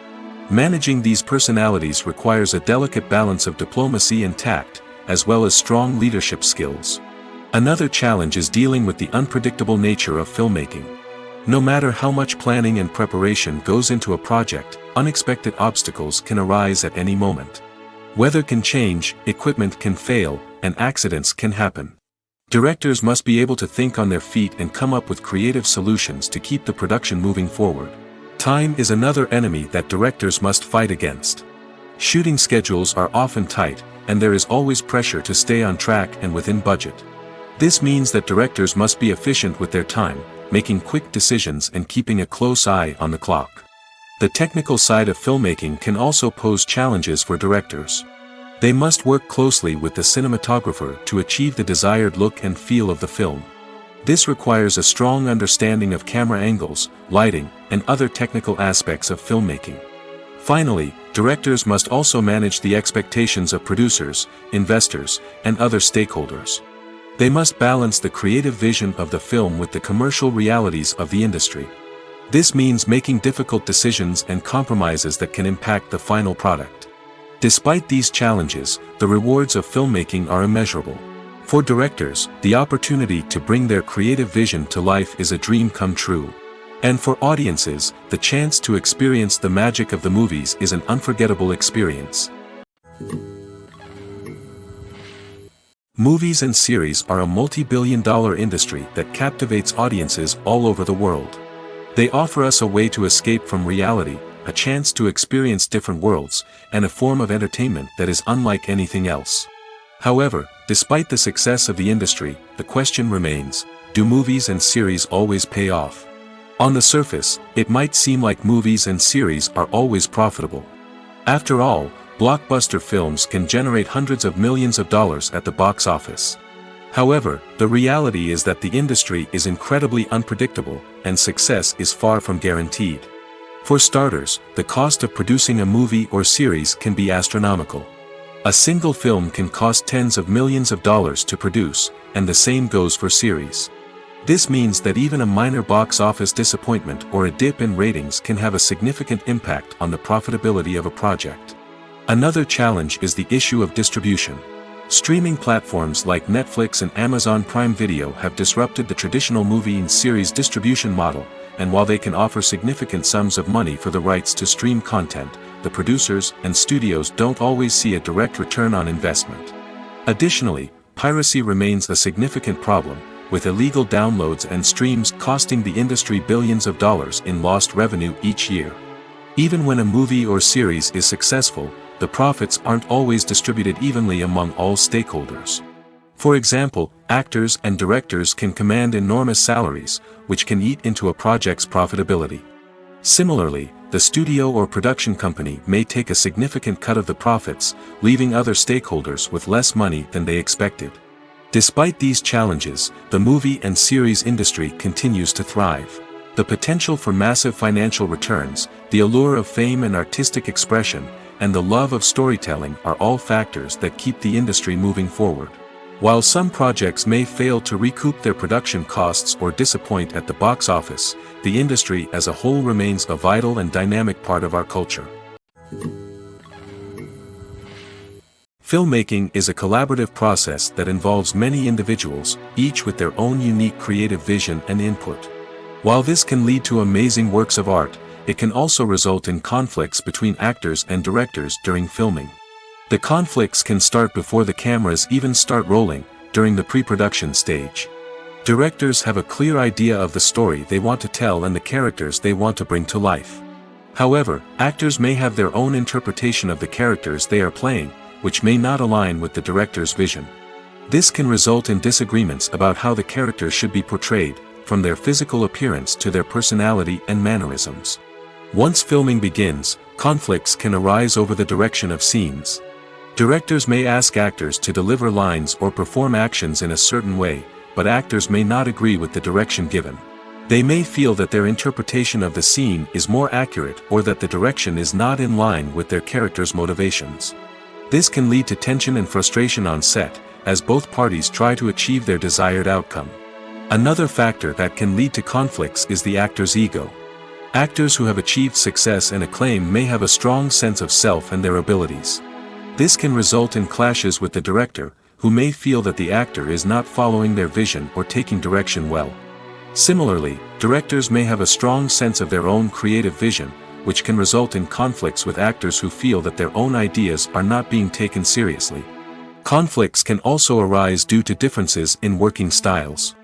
Managing these personalities requires a delicate balance of diplomacy and tact, as well as strong leadership skills. Another challenge is dealing with the unpredictable nature of filmmaking. No matter how much planning and preparation goes into a project, unexpected obstacles can arise at any moment. Weather can change, equipment can fail, and accidents can happen. Directors must be able to think on their feet and come up with creative solutions to keep the production moving forward. Time is another enemy that directors must fight against. Shooting schedules are often tight, and there is always pressure to stay on track and within budget. This means that directors must be efficient with their time, making quick decisions and keeping a close eye on the clock. The technical side of filmmaking can also pose challenges for directors. They must work closely with the cinematographer to achieve the desired look and feel of the film. This requires a strong understanding of camera angles, lighting, and other technical aspects of filmmaking. Finally, directors must also manage the expectations of producers, investors, and other stakeholders. They must balance the creative vision of the film with the commercial realities of the industry. This means making difficult decisions and compromises that can impact the final product. Despite these challenges, the rewards of filmmaking are immeasurable. For directors, the opportunity to bring their creative vision to life is a dream come true. And for audiences, the chance to experience the magic of the movies is an unforgettable experience. Movies and series are a multi-billion-dollar industry that captivates audiences all over the world. They offer us a way to escape from reality, a chance to experience different worlds, and a form of entertainment that is unlike anything else. However, despite the success of the industry, the question remains, do movies and series always pay off? On the surface, it might seem like movies and series are always profitable. After all, blockbuster films can generate hundreds of millions of dollars at the box office. However, the reality is that the industry is incredibly unpredictable, and success is far from guaranteed. For starters, the cost of producing a movie or series can be astronomical. A single film can cost tens of millions of dollars to produce, and the same goes for series. This means that even a minor box office disappointment or a dip in ratings can have a significant impact on the profitability of a project. Another challenge is the issue of distribution. Streaming platforms like Netflix and Amazon Prime Video have disrupted the traditional movie and series distribution model, and while they can offer significant sums of money for the rights to stream content, the producers and studios don't always see a direct return on investment. Additionally, piracy remains a significant problem, with illegal downloads and streams costing the industry billions of dollars in lost revenue each year. Even when a movie or series is successful, the profits aren't always distributed evenly among all stakeholders. For example, actors and directors can command enormous salaries, which can eat into a project's profitability. Similarly, the studio or production company may take a significant cut of the profits, leaving other stakeholders with less money than they expected. Despite these challenges, the movie and series industry continues to thrive. The potential for massive financial returns, the allure of fame and artistic expression, and the love of storytelling are all factors that keep the industry moving forward. While some projects may fail to recoup their production costs or disappoint at the box office, the industry as a whole remains a vital and dynamic part of our culture. Filmmaking is a collaborative process that involves many individuals, each with their own unique creative vision and input. While this can lead to amazing works of art, it can also result in conflicts between actors and directors during filming. The conflicts can start before the cameras even start rolling, during the pre-production stage. Directors have a clear idea of the story they want to tell and the characters they want to bring to life. However, actors may have their own interpretation of the characters they are playing, which may not align with the director's vision. This can result in disagreements about how the characters should be portrayed, from their physical appearance to their personality and mannerisms. Once filming begins, conflicts can arise over the direction of scenes. Directors may ask actors to deliver lines or perform actions in a certain way, but actors may not agree with the direction given. They may feel that their interpretation of the scene is more accurate or that the direction is not in line with their character's motivations. This can lead to tension and frustration on set, as both parties try to achieve their desired outcome. Another factor that can lead to conflicts is the actor's ego. Actors who have achieved success and acclaim may have a strong sense of self and their abilities. This can result in clashes with the director, who may feel that the actor is not following their vision or taking direction well. Similarly, directors may have a strong sense of their own creative vision, which can result in conflicts with actors who feel that their own ideas are not being taken seriously. Conflicts can also arise due to differences in working styles.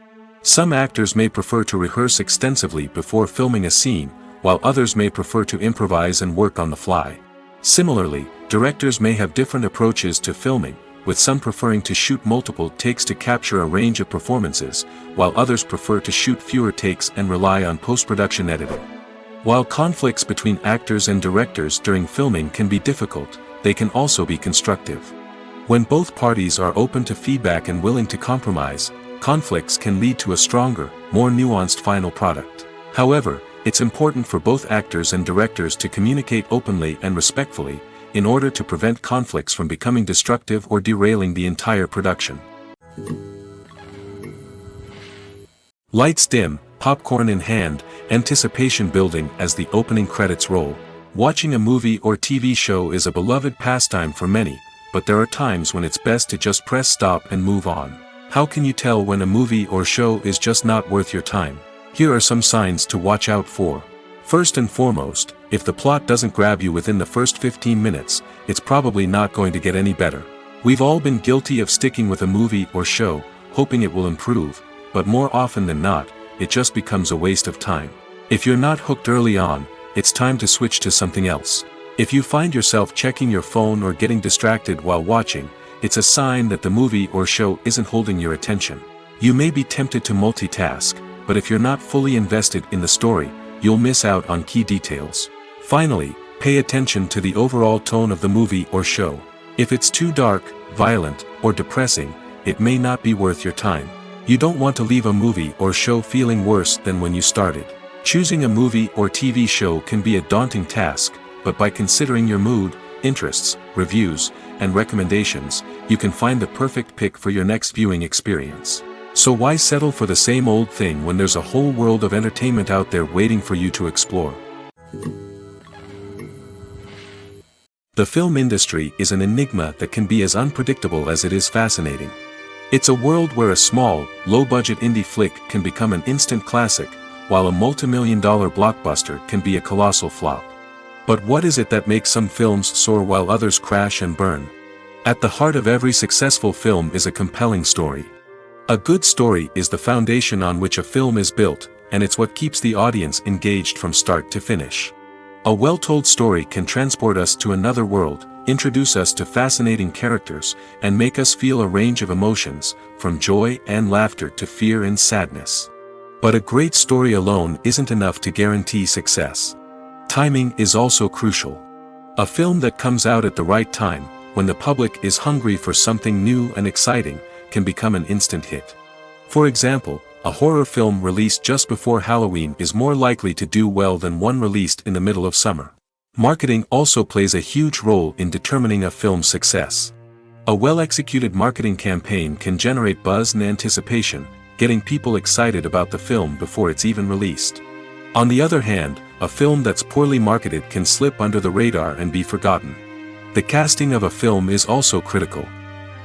Some actors may prefer to rehearse extensively before filming a scene, while others may prefer to improvise and work on the fly. Similarly, directors may have different approaches to filming, with some preferring to shoot multiple takes to capture a range of performances, while others prefer to shoot fewer takes and rely on post-production editing. While conflicts between actors and directors during filming can be difficult, they can also be constructive. When both parties are open to feedback and willing to compromise, conflicts can lead to a stronger, more nuanced final product. However, it's important for both actors and directors to communicate openly and respectfully, in order to prevent conflicts from becoming destructive or derailing the entire production. Lights dim, popcorn in hand, anticipation building as the opening credits roll. Watching a movie or TV show is a beloved pastime for many, but there are times when it's best to just press stop and move on. How can you tell when a movie or show is just not worth your time? Here are some signs to watch out for. First and foremost, if the plot doesn't grab you within the first 15 minutes, it's probably not going to get any better. We've all been guilty of sticking with a movie or show, hoping it will improve, but more often than not, it just becomes a waste of time. If you're not hooked early on, it's time to switch to something else. If you find yourself checking your phone or getting distracted while watching, it's a sign that the movie or show isn't holding your attention. You may be tempted to multitask, but if you're not fully invested in the story, you'll miss out on key details. Finally, pay attention to the overall tone of the movie or show. If it's too dark, violent, or depressing, it may not be worth your time. You don't want to leave a movie or show feeling worse than when you started. Choosing a movie or TV show can be a daunting task, but by considering your mood, interests, reviews, and recommendations, you can find the perfect pick for your next viewing experience. So why settle for the same old thing when there's a whole world of entertainment out there waiting for you to explore? The film industry is an enigma that can be as unpredictable as it is fascinating. It's a world where a small, low-budget indie flick can become an instant classic, while a multi-million-dollar blockbuster can be a colossal flop. But what is it that makes some films soar while others crash and burn? At the heart of every successful film is a compelling story. A good story is the foundation on which a film is built, and it's what keeps the audience engaged from start to finish. A well-told story can transport us to another world, introduce us to fascinating characters, and make us feel a range of emotions, from joy and laughter to fear and sadness. But a great story alone isn't enough to guarantee success. Timing is also crucial. A film that comes out at the right time, when the public is hungry for something new and exciting, can become an instant hit. For example, a horror film released just before Halloween is more likely to do well than one released in the middle of summer. Marketing also plays a huge role in determining a film's success. A well-executed marketing campaign can generate buzz and anticipation, getting people excited about the film before it's even released. On the other hand, a film that's poorly marketed can slip under the radar and be forgotten. The casting of a film is also critical.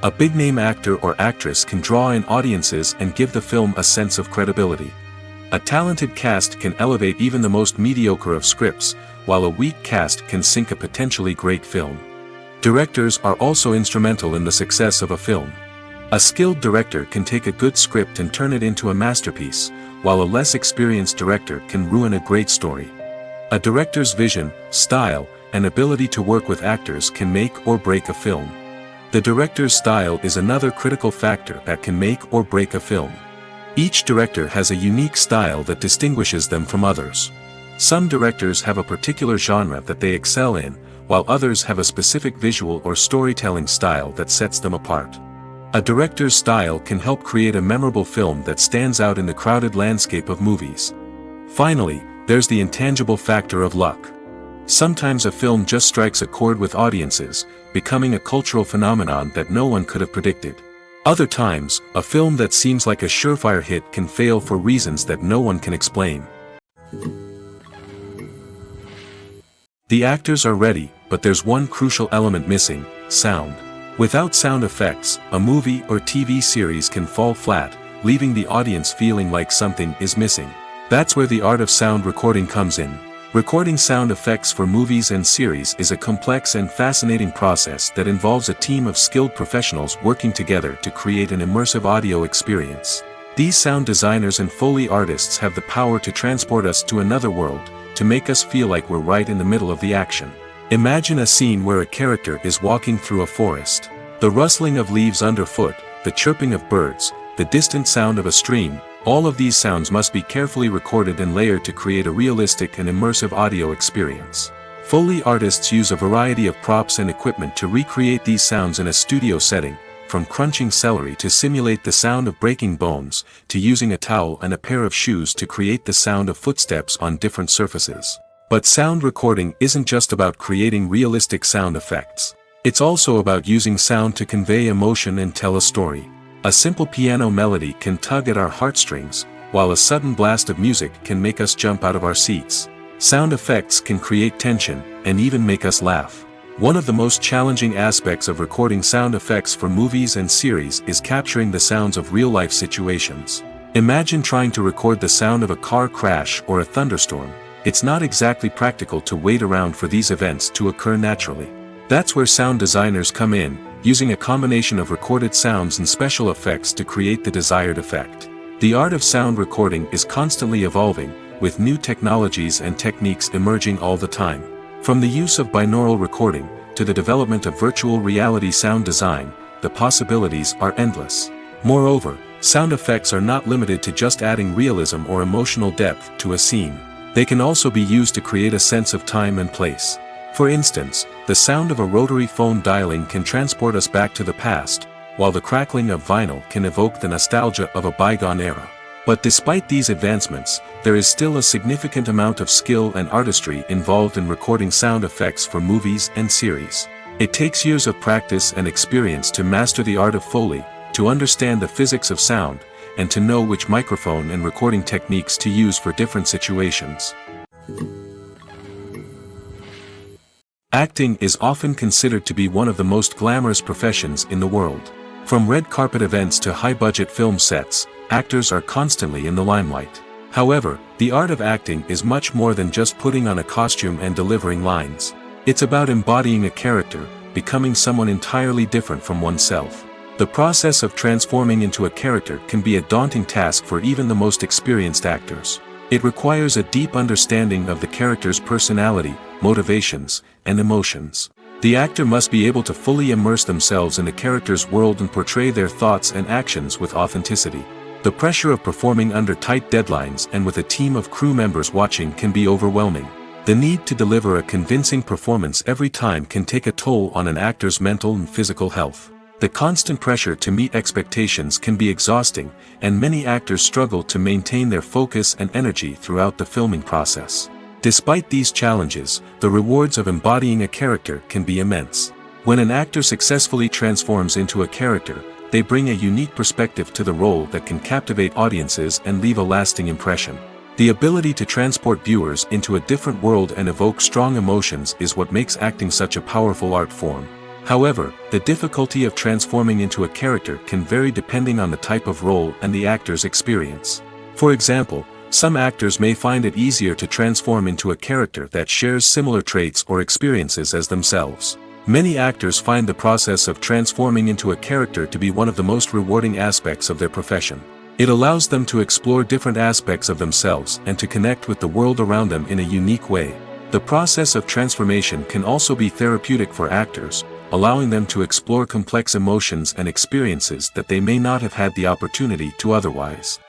A big-name actor or actress can draw in audiences and give the film a sense of credibility. A talented cast can elevate even the most mediocre of scripts, while a weak cast can sink a potentially great film. Directors are also instrumental in the success of a film. A skilled director can take a good script and turn it into a masterpiece, while a less experienced director can ruin a great story. A director's vision, style, and ability to work with actors can make or break a film. The director's style is another critical factor that can make or break a film. Each director has a unique style that distinguishes them from others. Some directors have a particular genre that they excel in, while others have a specific visual or storytelling style that sets them apart. A director's style can help create a memorable film that stands out in the crowded landscape of movies. Finally, there's the intangible factor of luck. Sometimes a film just strikes a chord with audiences, becoming a cultural phenomenon that no one could have predicted. Other times, a film that seems like a surefire hit can fail for reasons that no one can explain. The actors are ready, but there's one crucial element missing: sound. Without sound effects, a movie or TV series can fall flat, leaving the audience feeling like something is missing. That's where the art of sound recording comes in. Recording sound effects for movies and series is a complex and fascinating process that involves a team of skilled professionals working together to create an immersive audio experience. These sound designers and Foley artists have the power to transport us to another world, to make us feel like we're right in the middle of the action. Imagine a scene where a character is walking through a forest. The rustling of leaves underfoot, the chirping of birds, the distant sound of a stream, all of these sounds must be carefully recorded and layered to create a realistic and immersive audio experience. Foley artists use a variety of props and equipment to recreate these sounds in a studio setting, from crunching celery to simulate the sound of breaking bones, to using a towel and a pair of shoes to create the sound of footsteps on different surfaces. But sound recording isn't just about creating realistic sound effects. It's also about using sound to convey emotion and tell a story. A simple piano melody can tug at our heartstrings, while a sudden blast of music can make us jump out of our seats. Sound effects can create tension, and even make us laugh. One of the most challenging aspects of recording sound effects for movies and series is capturing the sounds of real-life situations. Imagine trying to record the sound of a car crash or a thunderstorm. It's not exactly practical to wait around for these events to occur naturally. That's where sound designers come in, using a combination of recorded sounds and special effects to create the desired effect. The art of sound recording is constantly evolving, with new technologies and techniques emerging all the time. From the use of binaural recording, to the development of virtual reality sound design, the possibilities are endless. Moreover, sound effects are not limited to just adding realism or emotional depth to a scene. They can also be used to create a sense of time and place. For instance, the sound of a rotary phone dialing can transport us back to the past, while the crackling of vinyl can evoke the nostalgia of a bygone era. But despite these advancements, there is still a significant amount of skill and artistry involved in recording sound effects for movies and series. It takes years of practice and experience to master the art of Foley, to understand the physics of sound, and to know which microphone and recording techniques to use for different situations. Acting is often considered to be one of the most glamorous professions in the world. From red carpet events to high-budget film sets, actors are constantly in the limelight. However, the art of acting is much more than just putting on a costume and delivering lines. It's about embodying a character, becoming someone entirely different from oneself. The process of transforming into a character can be a daunting task for even the most experienced actors. It requires a deep understanding of the character's personality, motivations, and emotions. The actor must be able to fully immerse themselves in the character's world and portray their thoughts and actions with authenticity. The pressure of performing under tight deadlines and with a team of crew members watching can be overwhelming. The need to deliver a convincing performance every time can take a toll on an actor's mental and physical health. The constant pressure to meet expectations can be exhausting, and many actors struggle to maintain their focus and energy throughout the filming process. Despite these challenges, the rewards of embodying a character can be immense. When an actor successfully transforms into a character, they bring a unique perspective to the role that can captivate audiences and leave a lasting impression. The ability to transport viewers into a different world and evoke strong emotions is what makes acting such a powerful art form. However, the difficulty of transforming into a character can vary depending on the type of role and the actor's experience. For example, some actors may find it easier to transform into a character that shares similar traits or experiences as themselves. Many actors find the process of transforming into a character to be one of the most rewarding aspects of their profession. It allows them to explore different aspects of themselves and to connect with the world around them in a unique way. The process of transformation can also be therapeutic for actors, allowing them to explore complex emotions and experiences that they may not have had the opportunity to otherwise.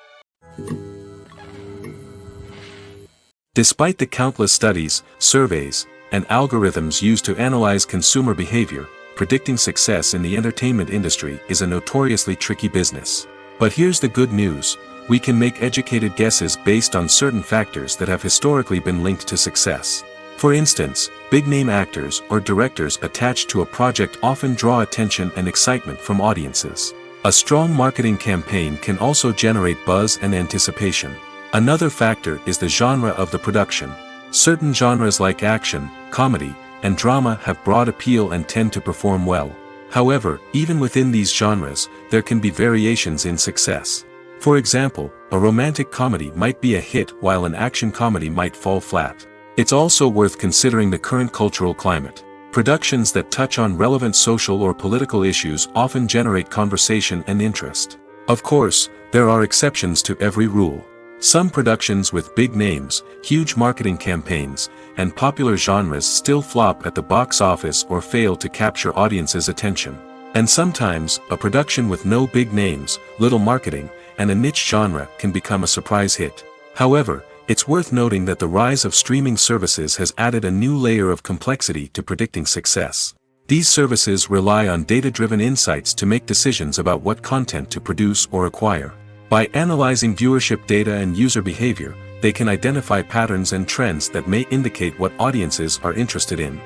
Despite the countless studies, surveys, and algorithms used to analyze consumer behavior, predicting success in the entertainment industry is a notoriously tricky business. But here's the good news: we can make educated guesses based on certain factors that have historically been linked to success. For instance, big-name actors or directors attached to a project often draw attention and excitement from audiences. A strong marketing campaign can also generate buzz and anticipation. Another factor is the genre of the production. Certain genres like action, comedy, and drama have broad appeal and tend to perform well. However, even within these genres, there can be variations in success. For example, a romantic comedy might be a hit while an action comedy might fall flat. It's also worth considering the current cultural climate. Productions that touch on relevant social or political issues often generate conversation and interest. Of course, there are exceptions to every rule. Some productions with big names, huge marketing campaigns, and popular genres still flop at the box office or fail to capture audiences' attention. And sometimes, a production with no big names, little marketing, and a niche genre can become a surprise hit. However, it's worth noting that the rise of streaming services has added a new layer of complexity to predicting success. These services rely on data-driven insights to make decisions about what content to produce or acquire. By analyzing viewership data and user behavior, they can identify patterns and trends that may indicate what audiences are interested in.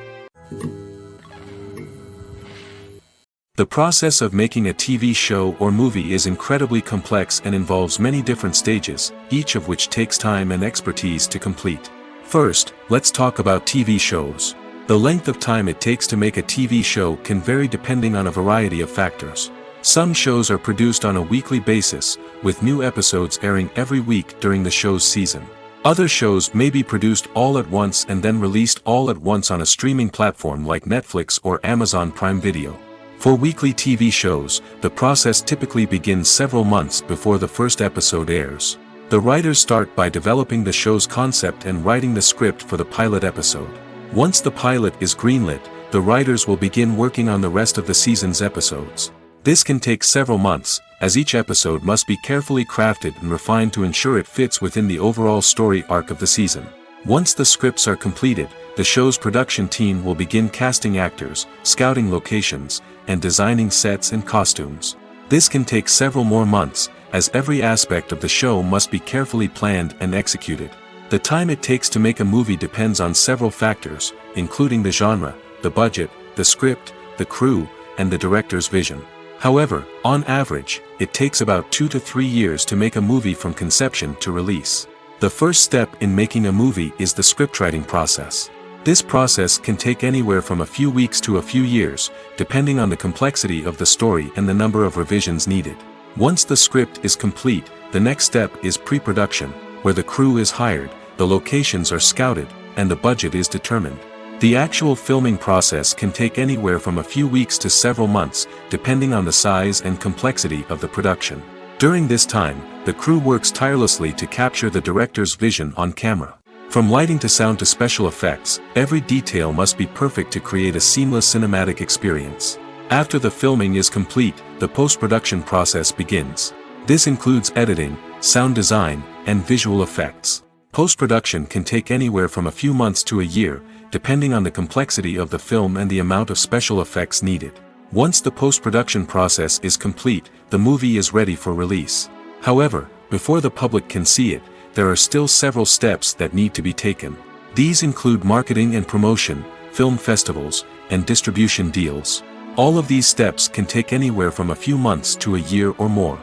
The process of making a TV show or movie is incredibly complex and involves many different stages, each of which takes time and expertise to complete. First, let's talk about TV shows. The length of time it takes to make a TV show can vary depending on a variety of factors. Some shows are produced on a weekly basis, with new episodes airing every week during the show's season. Other shows may be produced all at once and then released all at once on a streaming platform like Netflix or Amazon Prime Video. For weekly TV shows, the process typically begins several months before the first episode airs. The writers start by developing the show's concept and writing the script for the pilot episode. Once the pilot is greenlit, the writers will begin working on the rest of the season's episodes. This can take several months, as each episode must be carefully crafted and refined to ensure it fits within the overall story arc of the season. Once the scripts are completed, the show's production team will begin casting actors, scouting locations, and designing sets and costumes. This can take several more months, as every aspect of the show must be carefully planned and executed. The time it takes to make a movie depends on several factors, including the genre, the budget, the script, the crew, and the director's vision. However, on average, it takes about 2 to 3 years to make a movie from conception to release. The first step in making a movie is the scriptwriting process. This process can take anywhere from a few weeks to a few years, depending on the complexity of the story and the number of revisions needed. Once the script is complete, the next step is pre-production, where the crew is hired, the locations are scouted, and the budget is determined. The actual filming process can take anywhere from a few weeks to several months, depending on the size and complexity of the production. During this time, the crew works tirelessly to capture the director's vision on camera. From lighting to sound to special effects, every detail must be perfect to create a seamless cinematic experience. After the filming is complete, the post-production process begins. This includes editing, sound design, and visual effects. Post-production can take anywhere from a few months to a year, depending on the complexity of the film and the amount of special effects needed. Once the post-production process is complete, the movie is ready for release. However, before the public can see it, there are still several steps that need to be taken. These include marketing and promotion, film festivals, and distribution deals. All of these steps can take anywhere from a few months to a year or more.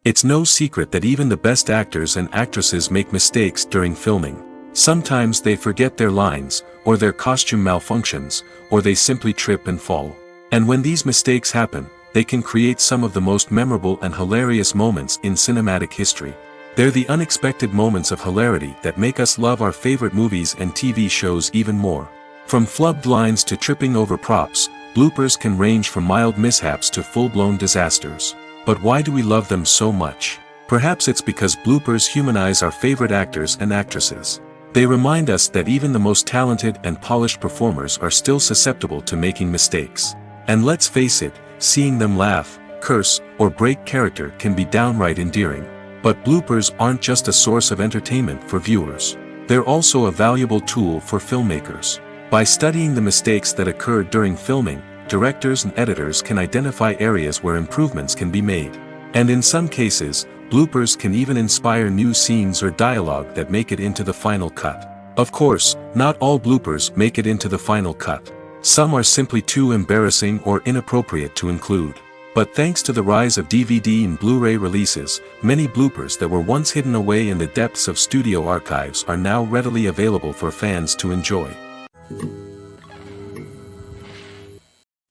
It's no secret that even the best actors and actresses make mistakes during filming. Sometimes they forget their lines, or their costume malfunctions, or they simply trip and fall. And when these mistakes happen, they can create some of the most memorable and hilarious moments in cinematic history. They're the unexpected moments of hilarity that make us love our favorite movies and TV shows even more. From flubbed lines to tripping over props, bloopers can range from mild mishaps to full-blown disasters. But why do we love them so much? Perhaps it's because bloopers humanize our favorite actors and actresses. They remind us that even the most talented and polished performers are still susceptible to making mistakes. And let's face it, seeing them laugh, curse, or break character can be downright endearing. But bloopers aren't just a source of entertainment for viewers. They're also a valuable tool for filmmakers. By studying the mistakes that occurred during filming, directors and editors can identify areas where improvements can be made. And in some cases, bloopers can even inspire new scenes or dialogue that make it into the final cut. Of course, not all bloopers make it into the final cut. Some are simply too embarrassing or inappropriate to include. But thanks to the rise of DVD and Blu-ray releases, many bloopers that were once hidden away in the depths of studio archives are now readily available for fans to enjoy.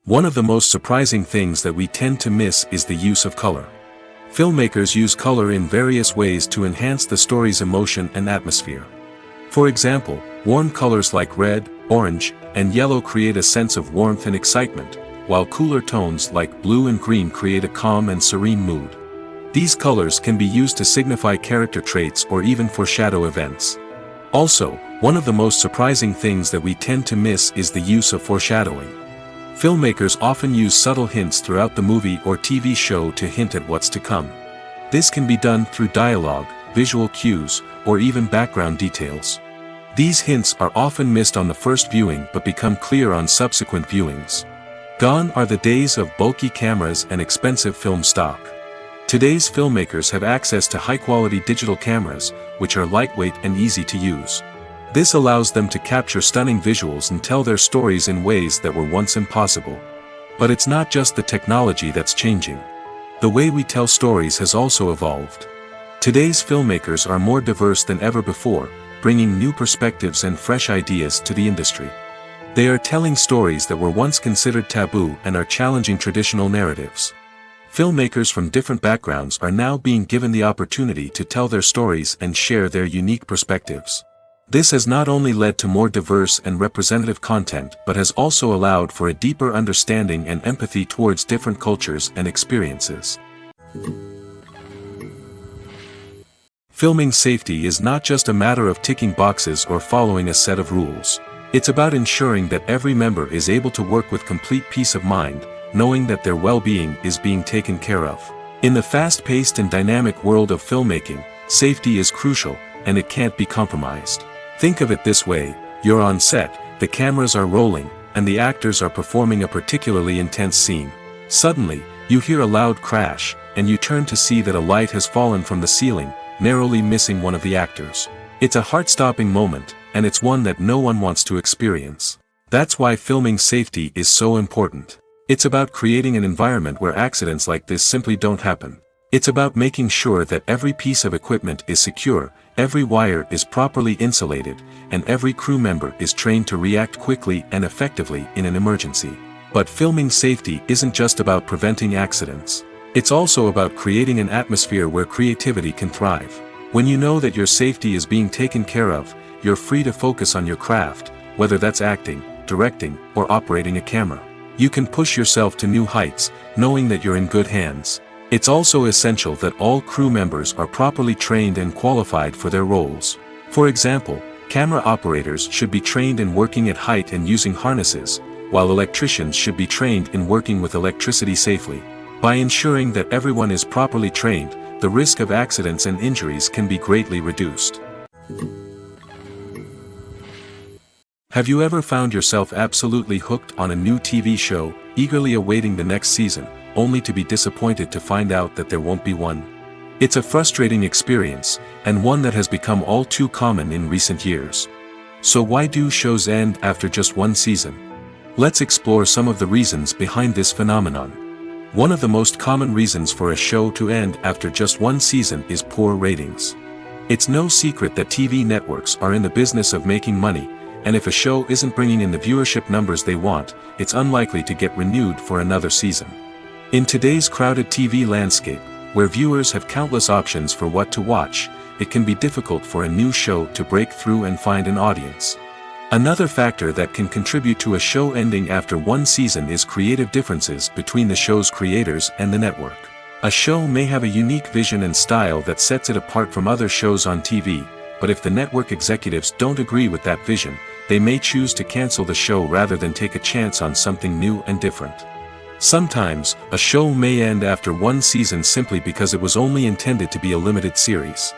One of the most surprising things that we tend to miss is the use of color. Filmmakers use color in various ways to enhance the story's emotion and atmosphere. For example, warm colors like red, orange, and yellow create a sense of warmth and excitement, while cooler tones like blue and green create a calm and serene mood. These colors can be used to signify character traits or even foreshadow events. Also, one of the most surprising things that we tend to miss is the use of foreshadowing. Filmmakers often use subtle hints throughout the movie or TV show to hint at what's to come. This can be done through dialogue, visual cues, or even background details. These hints are often missed on the first viewing but become clear on subsequent viewings. Gone are the days of bulky cameras and expensive film stock. Today's filmmakers have access to high-quality digital cameras, which are lightweight and easy to use. This allows them to capture stunning visuals and tell their stories in ways that were once impossible. But it's not just the technology that's changing. The way we tell stories has also evolved. Today's filmmakers are more diverse than ever before, bringing new perspectives and fresh ideas to the industry. They are telling stories that were once considered taboo and are challenging traditional narratives. Filmmakers from different backgrounds are now being given the opportunity to tell their stories and share their unique perspectives. This has not only led to more diverse and representative content but has also allowed for a deeper understanding and empathy towards different cultures and experiences. Filming safety is not just a matter of ticking boxes or following a set of rules. It's about ensuring that every member is able to work with complete peace of mind, knowing that their well-being is being taken care of. In the fast-paced and dynamic world of filmmaking, safety is crucial, and it can't be compromised. Think of it this way: you're on set, the cameras are rolling, and the actors are performing a particularly intense scene. Suddenly, you hear a loud crash, and you turn to see that a light has fallen from the ceiling, narrowly missing one of the actors. It's a heart-stopping moment, and it's one that no one wants to experience. That's why filming safety is so important. It's about creating an environment where accidents like this simply don't happen. It's about making sure that every piece of equipment is secure, every wire is properly insulated, and every crew member is trained to react quickly and effectively in an emergency. But filming safety isn't just about preventing accidents. It's also about creating an atmosphere where creativity can thrive. When you know that your safety is being taken care of, you're free to focus on your craft, whether that's acting, directing, or operating a camera. You can push yourself to new heights, knowing that you're in good hands. It's also essential that all crew members are properly trained and qualified for their roles. For example, camera operators should be trained in working at height and using harnesses, while electricians should be trained in working with electricity safely. By ensuring that everyone is properly trained, the risk of accidents and injuries can be greatly reduced. Have you ever found yourself absolutely hooked on a new TV show, eagerly awaiting the next season, only to be disappointed to find out that there won't be one? It's a frustrating experience, and one that has become all too common in recent years. So why do shows end after just one season? Let's explore some of the reasons behind this phenomenon. One of the most common reasons for a show to end after just one season is poor ratings. It's no secret that TV networks are in the business of making money, and if a show isn't bringing in the viewership numbers they want, it's unlikely to get renewed for another season. In today's crowded TV landscape, where viewers have countless options for what to watch, it can be difficult for a new show to break through and find an audience. Another factor that can contribute to a show ending after one season is creative differences between the show's creators and the network. A show may have a unique vision and style that sets it apart from other shows on TV, but if the network executives don't agree with that vision, they may choose to cancel the show rather than take a chance on something new and different. Sometimes, a show may end after one season simply because it was only intended to be a limited series.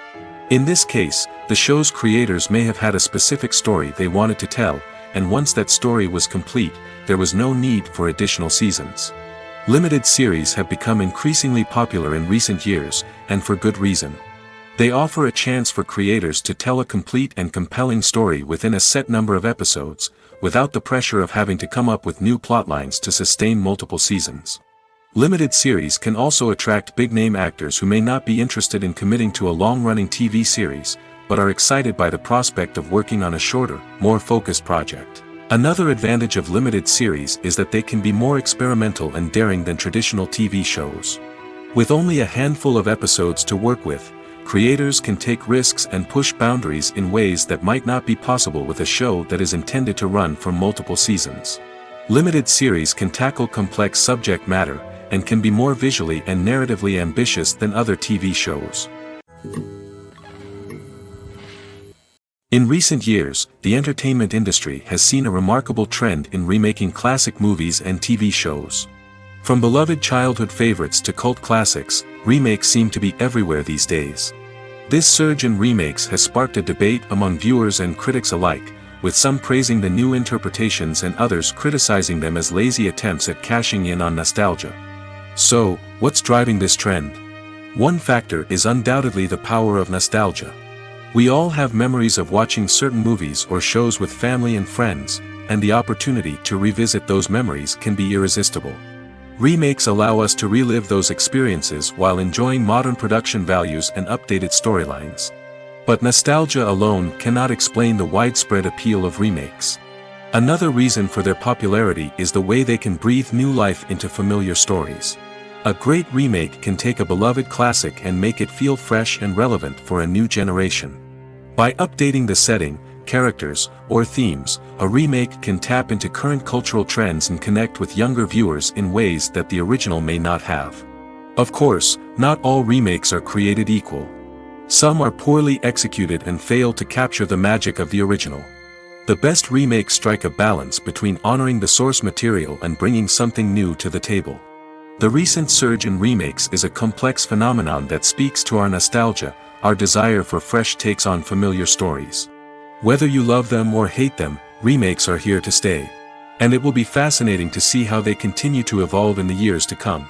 In this case, the show's creators may have had a specific story they wanted to tell, and once that story was complete, there was no need for additional seasons. Limited series have become increasingly popular in recent years, and for good reason. They offer a chance for creators to tell a complete and compelling story within a set number of episodes, without the pressure of having to come up with new plotlines to sustain multiple seasons. Limited series can also attract big-name actors who may not be interested in committing to a long-running TV series, but are excited by the prospect of working on a shorter, more focused project. Another advantage of limited series is that they can be more experimental and daring than traditional TV shows. With only a handful of episodes to work with, creators can take risks and push boundaries in ways that might not be possible with a show that is intended to run for multiple seasons. Limited series can tackle complex subject matter, and can be more visually and narratively ambitious than other TV shows. In recent years, the entertainment industry has seen a remarkable trend in remaking classic movies and TV shows. From beloved childhood favorites to cult classics, remakes seem to be everywhere these days. This surge in remakes has sparked a debate among viewers and critics alike, with some praising the new interpretations and others criticizing them as lazy attempts at cashing in on nostalgia. So, what's driving this trend? One factor is undoubtedly the power of nostalgia. We all have memories of watching certain movies or shows with family and friends, and the opportunity to revisit those memories can be irresistible. Remakes allow us to relive those experiences while enjoying modern production values and updated storylines. But nostalgia alone cannot explain the widespread appeal of remakes. Another reason for their popularity is the way they can breathe new life into familiar stories. A great remake can take a beloved classic and make it feel fresh and relevant for a new generation. By updating the setting, characters, or themes, a remake can tap into current cultural trends and connect with younger viewers in ways that the original may not have. Of course, not all remakes are created equal. Some are poorly executed and fail to capture the magic of the original. The best remakes strike a balance between honoring the source material and bringing something new to the table. The recent surge in remakes is a complex phenomenon that speaks to our nostalgia, our desire for fresh takes on familiar stories. Whether you love them or hate them, remakes are here to stay. And it will be fascinating to see how they continue to evolve in the years to come.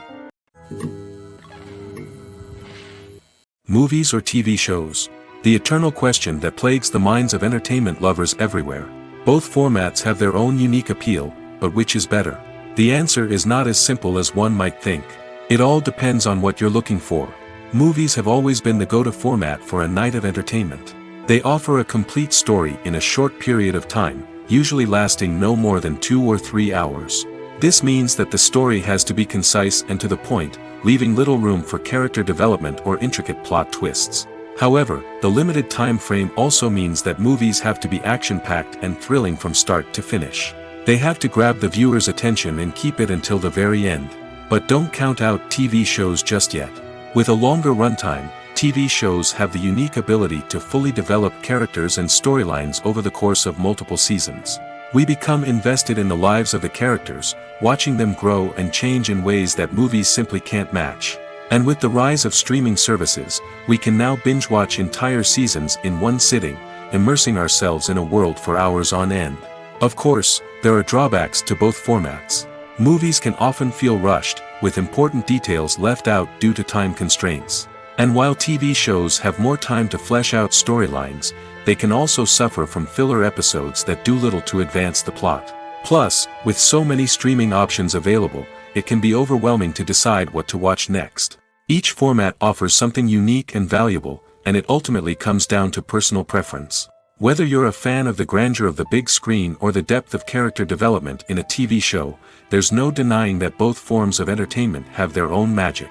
Movies or TV shows? The eternal question that plagues the minds of entertainment lovers everywhere. Both formats have their own unique appeal, but which is better? The answer is not as simple as one might think. It all depends on what you're looking for. Movies have always been the go-to format for a night of entertainment. They offer a complete story in a short period of time, usually lasting no more than 2 or 3 hours. This means that the story has to be concise and to the point, leaving little room for character development or intricate plot twists. However, the limited time frame also means that movies have to be action-packed and thrilling from start to finish. They have to grab the viewer's attention and keep it until the very end. But don't count out TV shows just yet. With a longer runtime, TV shows have the unique ability to fully develop characters and storylines over the course of multiple seasons. We become invested in the lives of the characters, watching them grow and change in ways that movies simply can't match. And with the rise of streaming services, we can now binge-watch entire seasons in one sitting, immersing ourselves in a world for hours on end. Of course, there are drawbacks to both formats. Movies can often feel rushed, with important details left out due to time constraints. And while TV shows have more time to flesh out storylines, they can also suffer from filler episodes that do little to advance the plot. Plus, with so many streaming options available, it can be overwhelming to decide what to watch next. Each format offers something unique and valuable, and it ultimately comes down to personal preference. Whether you're a fan of the grandeur of the big screen or the depth of character development in a TV show, there's no denying that both forms of entertainment have their own magic.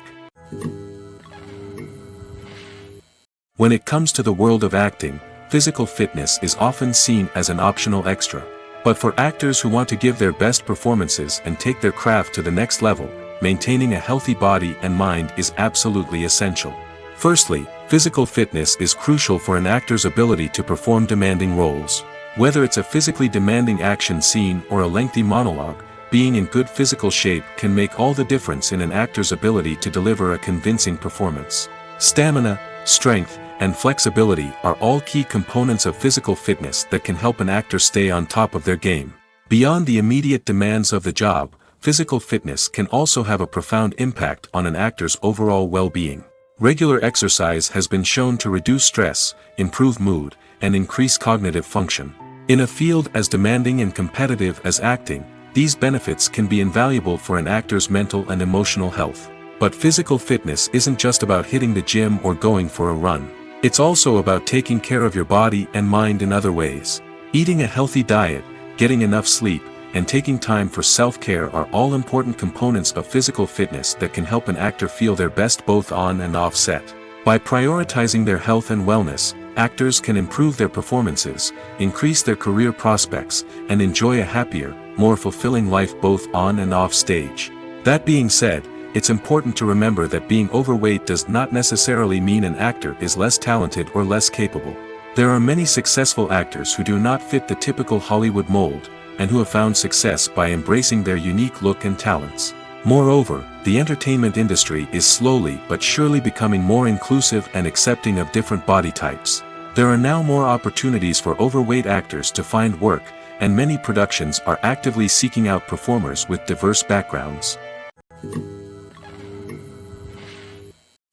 When it comes to the world of acting, physical fitness is often seen as an optional extra. But for actors who want to give their best performances and take their craft to the next level, maintaining a healthy body and mind is absolutely essential. Firstly, physical fitness is crucial for an actor's ability to perform demanding roles. Whether it's a physically demanding action scene or a lengthy monologue, being in good physical shape can make all the difference in an actor's ability to deliver a convincing performance. Stamina, strength, and flexibility are all key components of physical fitness that can help an actor stay on top of their game. Beyond the immediate demands of the job, physical fitness can also have a profound impact on an actor's overall well-being. Regular exercise has been shown to reduce stress, improve mood, and increase cognitive function. In a field as demanding and competitive as acting, these benefits can be invaluable for an actor's mental and emotional health. But physical fitness isn't just about hitting the gym or going for a run. It's also about taking care of your body and mind in other ways. Eating a healthy diet, getting enough sleep, and taking time for self-care are all important components of physical fitness that can help an actor feel their best both on and off set. By prioritizing their health and wellness, actors can improve their performances, increase their career prospects, and enjoy a happier, more fulfilling life both on and off stage. That being said, it's important to remember that being overweight does not necessarily mean an actor is less talented or less capable. There are many successful actors who do not fit the typical Hollywood mold, and who have found success by embracing their unique look and talents. Moreover, the entertainment industry is slowly but surely becoming more inclusive and accepting of different body types. There are now more opportunities for overweight actors to find work, and many productions are actively seeking out performers with diverse backgrounds.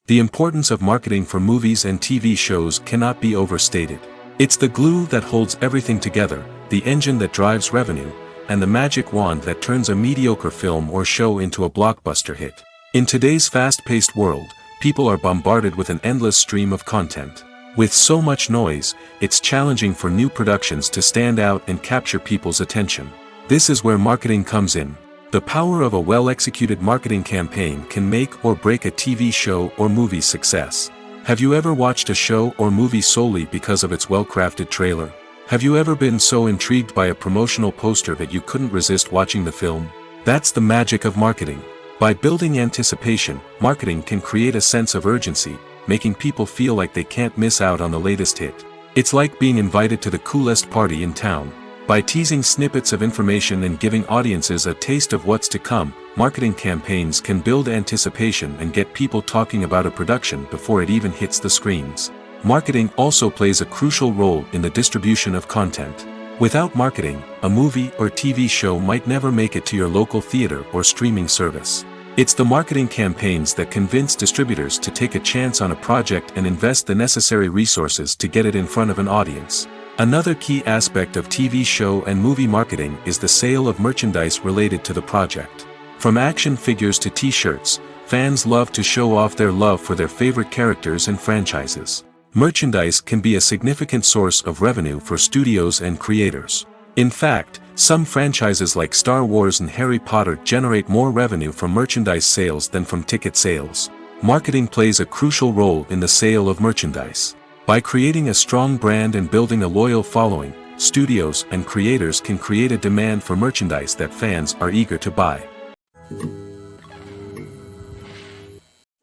The importance of marketing for movies and TV shows cannot be overstated. It's the glue that holds everything together, the engine that drives revenue, and the magic wand that turns a mediocre film or show into a blockbuster hit. In today's fast-paced world, people are bombarded with an endless stream of content. With so much noise, it's challenging for new productions to stand out and capture people's attention. This is where marketing comes in. The power of a well-executed marketing campaign can make or break a TV show or movie's success. Have you ever watched a show or movie solely because of its well-crafted trailer? Have you ever been so intrigued by a promotional poster that you couldn't resist watching the film? That's the magic of marketing. By building anticipation, marketing can create a sense of urgency, making people feel like they can't miss out on the latest hit. It's like being invited to the coolest party in town. By teasing snippets of information and giving audiences a taste of what's to come, marketing campaigns can build anticipation and get people talking about a production before it even hits the screens. Marketing also plays a crucial role in the distribution of content. Without marketing, a movie or TV show might never make it to your local theater or streaming service. It's the marketing campaigns that convince distributors to take a chance on a project and invest the necessary resources to get it in front of an audience. Another key aspect of TV show and movie marketing is the sale of merchandise related to the project. From action figures to t-shirts, fans love to show off their love for their favorite characters and franchises. Merchandise can be a significant source of revenue for studios and creators. In fact, some franchises like Star Wars and Harry Potter generate more revenue from merchandise sales than from ticket sales. Marketing plays a crucial role in the sale of merchandise. By creating a strong brand and building a loyal following, studios and creators can create a demand for merchandise that fans are eager to buy.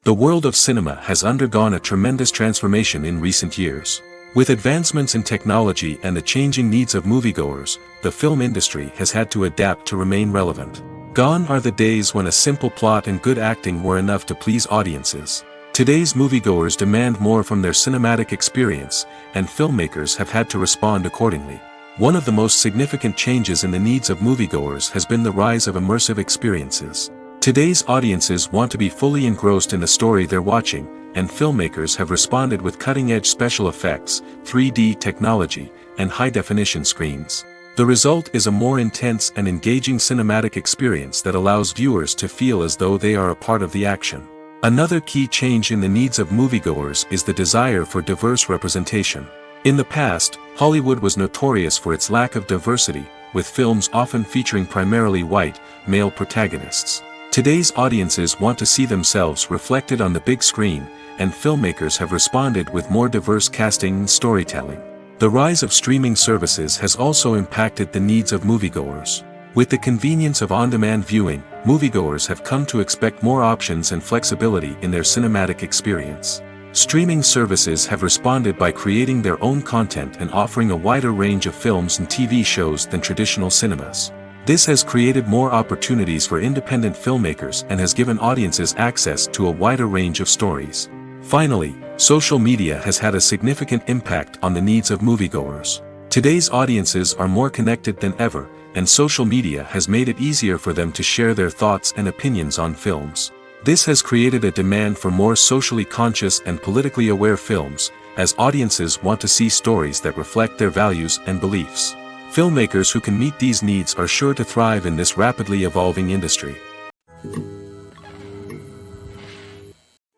The world of cinema has undergone a tremendous transformation in recent years. With advancements in technology and the changing needs of moviegoers, the film industry has had to adapt to remain relevant. Gone are the days when a simple plot and good acting were enough to please audiences. Today's moviegoers demand more from their cinematic experience, and filmmakers have had to respond accordingly. One of the most significant changes in the needs of moviegoers has been the rise of immersive experiences. Today's audiences want to be fully engrossed in the story they're watching, and filmmakers have responded with cutting-edge special effects, 3D technology, and high-definition screens. The result is a more intense and engaging cinematic experience that allows viewers to feel as though they are a part of the action. Another key change in the needs of moviegoers is the desire for diverse representation. In the past, Hollywood was notorious for its lack of diversity, with films often featuring primarily white, male protagonists. Today's audiences want to see themselves reflected on the big screen, and filmmakers have responded with more diverse casting and storytelling. The rise of streaming services has also impacted the needs of moviegoers. With the convenience of on-demand viewing, moviegoers have come to expect more options and flexibility in their cinematic experience. Streaming services have responded by creating their own content and offering a wider range of films and TV shows than traditional cinemas. This has created more opportunities for independent filmmakers and has given audiences access to a wider range of stories. Finally, social media has had a significant impact on the needs of moviegoers. Today's audiences are more connected than ever, and social media has made it easier for them to share their thoughts and opinions on films. This has created a demand for more socially conscious and politically aware films, as audiences want to see stories that reflect their values and beliefs. Filmmakers who can meet these needs are sure to thrive in this rapidly evolving industry.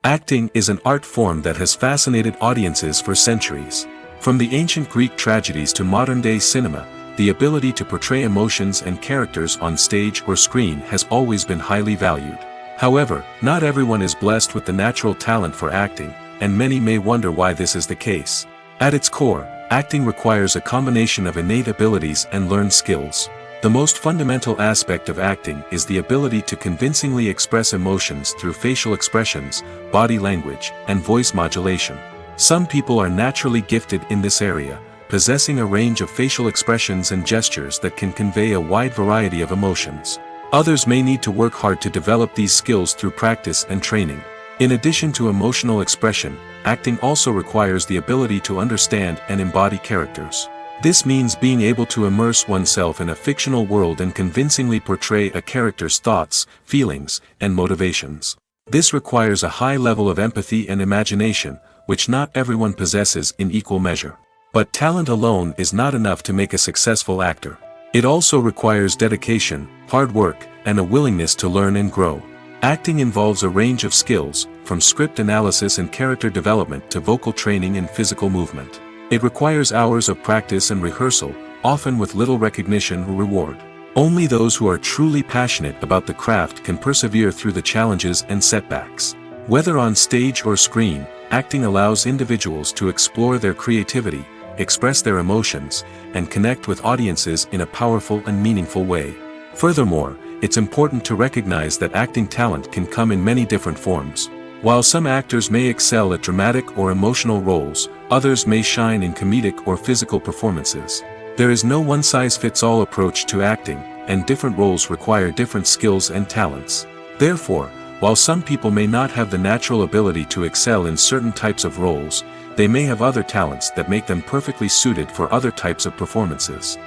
Acting is an art form that has fascinated audiences for centuries. From the ancient Greek tragedies to modern-day cinema, the ability to portray emotions and characters on stage or screen has always been highly valued. However, not everyone is blessed with the natural talent for acting, and many may wonder why this is the case. At its core, acting requires a combination of innate abilities and learned skills. The most fundamental aspect of acting is the ability to convincingly express emotions through facial expressions, body language, and voice modulation. Some people are naturally gifted in this area, possessing a range of facial expressions and gestures that can convey a wide variety of emotions. Others may need to work hard to develop these skills through practice and training. In addition to emotional expression, acting also requires the ability to understand and embody characters. This means being able to immerse oneself in a fictional world and convincingly portray a character's thoughts, feelings, and motivations. This requires a high level of empathy and imagination, which not everyone possesses in equal measure. But talent alone is not enough to make a successful actor. It also requires dedication, hard work, and a willingness to learn and grow. Acting involves a range of skills, from script analysis and character development to vocal training and physical movement. It requires hours of practice and rehearsal, often with little recognition or reward. Only those who are truly passionate about the craft can persevere through the challenges and setbacks. Whether on stage or screen, acting allows individuals to explore their creativity, express their emotions, and connect with audiences in a powerful and meaningful way. Furthermore, it's important to recognize that acting talent can come in many different forms. While some actors may excel at dramatic or emotional roles, others may shine in comedic or physical performances. There is no one-size-fits-all approach to acting, and different roles require different skills and talents. Therefore, while some people may not have the natural ability to excel in certain types of roles, they may have other talents that make them perfectly suited for other types of performances.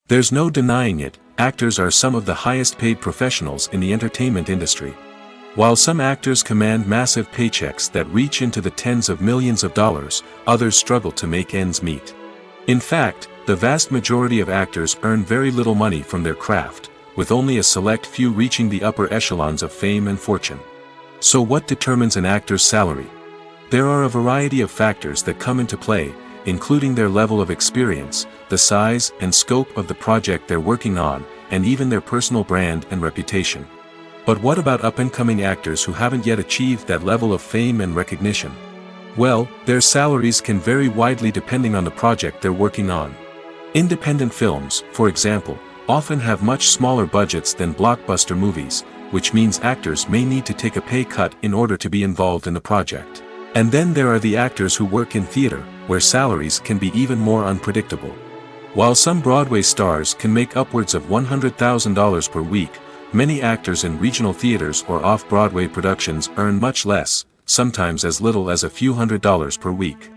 There's no denying it, actors are some of the highest paid professionals in the entertainment industry. While some actors command massive paychecks that reach into the tens of millions of dollars, others struggle to make ends meet. In fact, the vast majority of actors earn very little money from their craft, with only a select few reaching the upper echelons of fame and fortune. So what determines an actor's salary? There are a variety of factors that come into play, including their level of experience, the size and scope of the project they're working on, and even their personal brand and reputation. But what about up-and-coming actors who haven't yet achieved that level of fame and recognition? Well, their salaries can vary widely depending on the project they're working on. Independent films, for example, often have much smaller budgets than blockbuster movies, which means actors may need to take a pay cut in order to be involved in the project. And then there are the actors who work in theater, where salaries can be even more unpredictable. While some Broadway stars can make upwards of $100,000 per week, many actors in regional theaters or off-Broadway productions earn much less, sometimes as little as a few $100s per week.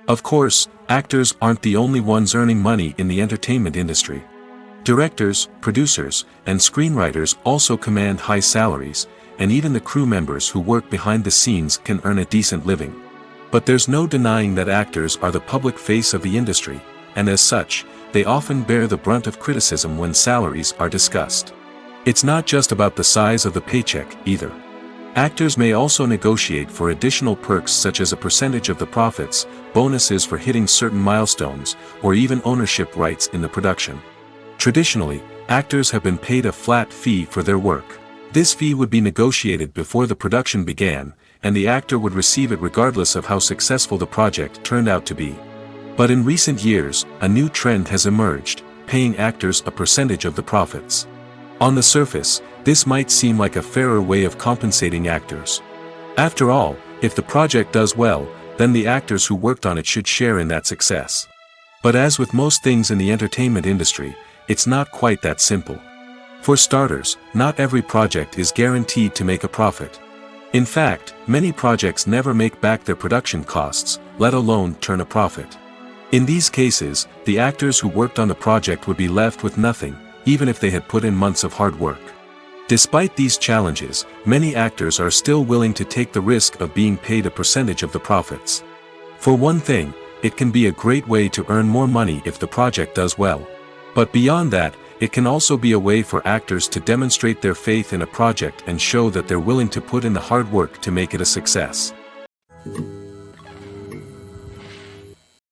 Of course, actors aren't the only ones earning money in the entertainment industry. Directors, producers, and screenwriters also command high salaries, and even the crew members who work behind the scenes can earn a decent living. But there's no denying that actors are the public face of the industry, and as such, they often bear the brunt of criticism when salaries are discussed. It's not just about the size of the paycheck, either. Actors may also negotiate for additional perks such as a percentage of the profits, bonuses for hitting certain milestones, or even ownership rights in the production. Traditionally, actors have been paid a flat fee for their work. This fee would be negotiated before the production began, and the actor would receive it regardless of how successful the project turned out to be. But in recent years, a new trend has emerged, paying actors a percentage of the profits. On the surface, this might seem like a fairer way of compensating actors. After all, if the project does well, then the actors who worked on it should share in that success. But as with most things in the entertainment industry, it's not quite that simple. For starters, not every project is guaranteed to make a profit. In fact, many projects never make back their production costs, let alone turn a profit. In these cases, the actors who worked on the project would be left with nothing, even if they had put in months of hard work. Despite these challenges, many actors are still willing to take the risk of being paid a percentage of the profits. For one thing, it can be a great way to earn more money if the project does well. But beyond that, it can also be a way for actors to demonstrate their faith in a project and show that they're willing to put in the hard work to make it a success.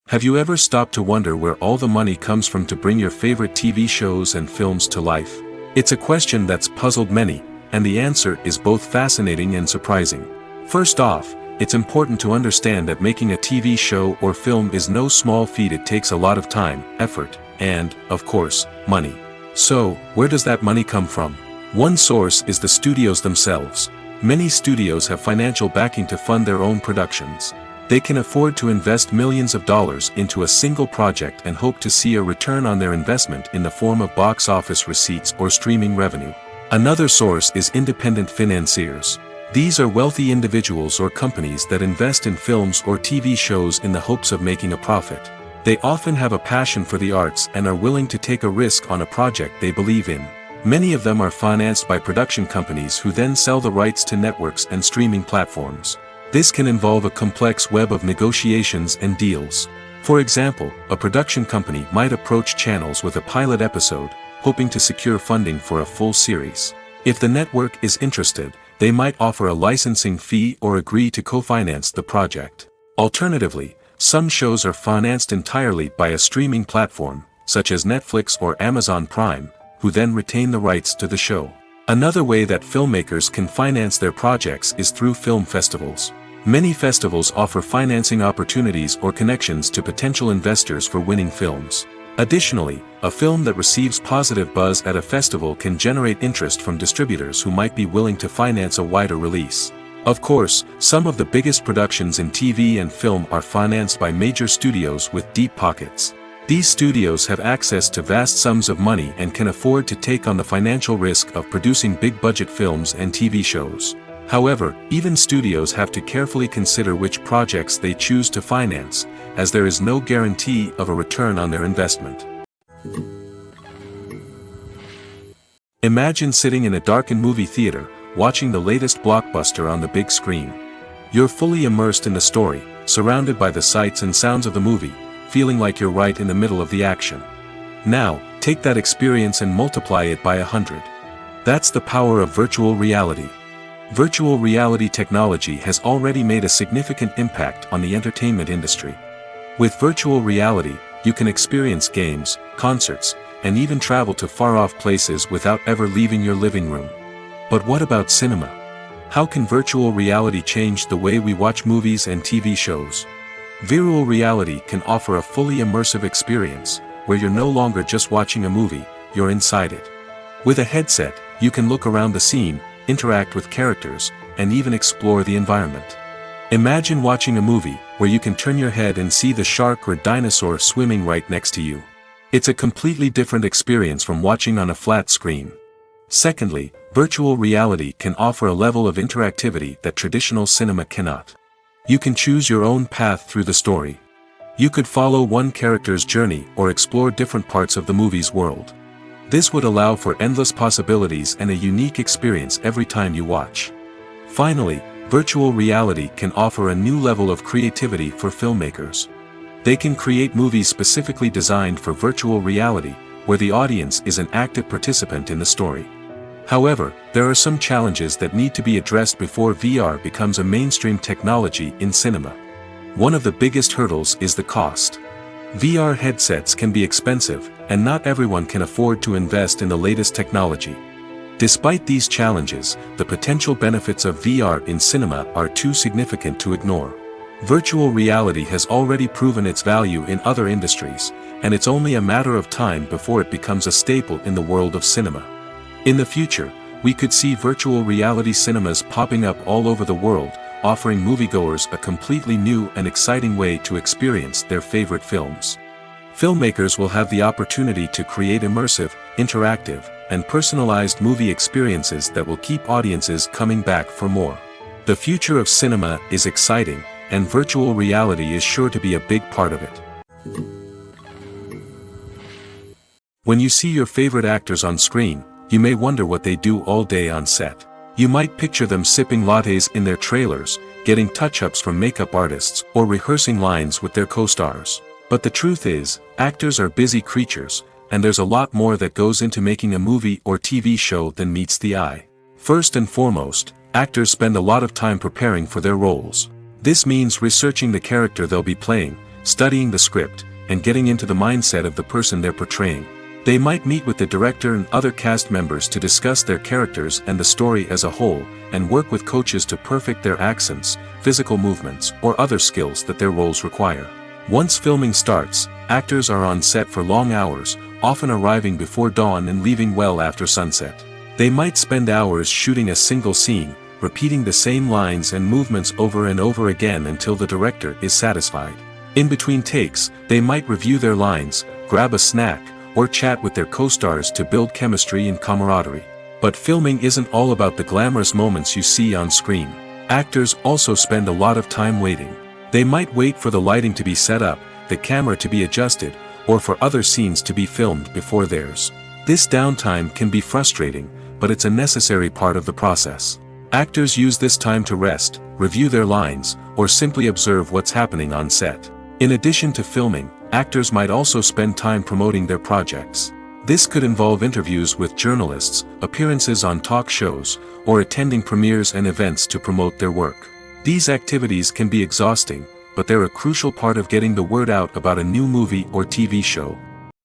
Have you ever stopped to wonder where all the money comes from to bring your favorite TV shows and films to life? It's a question that's puzzled many, and the answer is both fascinating and surprising. First off, it's important to understand that making a TV show or film is no small feat. It takes a lot of time, effort, and, of course, money. So, where does that money come from? One source is the studios themselves. Many studios have financial backing to fund their own productions. They can afford to invest millions of dollars into a single project and hope to see a return on their investment in the form of box office receipts or streaming revenue. Another source is independent financiers. These are wealthy individuals or companies that invest in films or TV shows in the hopes of making a profit. They often have a passion for the arts and are willing to take a risk on a project they believe in. Many of them are financed by production companies who then sell the rights to networks and streaming platforms. This can involve a complex web of negotiations and deals. For example, a production company might approach channels with a pilot episode, hoping to secure funding for a full series. If the network is interested, they might offer a licensing fee or agree to co-finance the project. Alternatively, some shows are financed entirely by a streaming platform, such as Netflix or Amazon Prime, who then retain the rights to the show. Another way that filmmakers can finance their projects is through film festivals. Many festivals offer financing opportunities or connections to potential investors for winning films. Additionally, a film that receives positive buzz at a festival can generate interest from distributors who might be willing to finance a wider release. Of course, some of the biggest productions in TV and film are financed by major studios with deep pockets. These studios have access to vast sums of money and can afford to take on the financial risk of producing big-budget films and TV shows. However, even studios have to carefully consider which projects they choose to finance, as there is no guarantee of a return on their investment. Imagine sitting in a darkened movie theater, watching the latest blockbuster on the big screen. You're fully immersed in the story, surrounded by the sights and sounds of the movie, feeling like you're right in the middle of the action. Now, take that experience and multiply it by 100. That's the power of virtual reality. Virtual reality technology has already made a significant impact on the entertainment industry. With virtual reality, you can experience games, concerts, and even travel to far-off places without ever leaving your living room. But what about cinema? How can virtual reality change the way we watch movies and TV shows? Virtual reality can offer a fully immersive experience, where you're no longer just watching a movie, you're inside it. With a headset, you can look around the scene, interact with characters, and even explore the environment. Imagine watching a movie where you can turn your head and see the shark or dinosaur swimming right next to you. It's a completely different experience from watching on a flat screen. Secondly, virtual reality can offer a level of interactivity that traditional cinema cannot. You can choose your own path through the story. You could follow one character's journey or explore different parts of the movie's world. This would allow for endless possibilities and a unique experience every time you watch. Finally, virtual reality can offer a new level of creativity for filmmakers. They can create movies specifically designed for virtual reality, where the audience is an active participant in the story. However, there are some challenges that need to be addressed before VR becomes a mainstream technology in cinema. One of the biggest hurdles is the cost. VR headsets can be expensive, and not everyone can afford to invest in the latest technology. Despite these challenges, the potential benefits of VR in cinema are too significant to ignore. Virtual reality has already proven its value in other industries, and it's only a matter of time before it becomes a staple in the world of cinema. In the future, we could see virtual reality cinemas popping up all over the world, offering moviegoers a completely new and exciting way to experience their favorite films. Filmmakers will have the opportunity to create immersive, interactive, and personalized movie experiences that will keep audiences coming back for more. The future of cinema is exciting, and virtual reality is sure to be a big part of it. When you see your favorite actors on screen, you may wonder what they do all day on set. You might picture them sipping lattes in their trailers, getting touch-ups from makeup artists, or rehearsing lines with their co-stars. But the truth is, actors are busy creatures, and there's a lot more that goes into making a movie or TV show than meets the eye. First and foremost, actors spend a lot of time preparing for their roles. This means researching the character they'll be playing, studying the script, and getting into the mindset of the person they're portraying. They might meet with the director and other cast members to discuss their characters and the story as a whole, and work with coaches to perfect their accents, physical movements, or other skills that their roles require. Once filming starts, actors are on set for long hours, often arriving before dawn and leaving well after sunset. They might spend hours shooting a single scene, repeating the same lines and movements over and over again until the director is satisfied. In between takes, they might review their lines, grab a snack, or chat with their co-stars to build chemistry and camaraderie. But filming isn't all about the glamorous moments you see on screen. Actors also spend a lot of time waiting. They might wait for the lighting to be set up, the camera to be adjusted, or for other scenes to be filmed before theirs. This downtime can be frustrating, but it's a necessary part of the process. Actors use this time to rest, review their lines, or simply observe what's happening on set. In addition to filming, actors might also spend time promoting their projects. This could involve interviews with journalists, appearances on talk shows, or attending premieres and events to promote their work. These activities can be exhausting, but they're a crucial part of getting the word out about a new movie or TV show.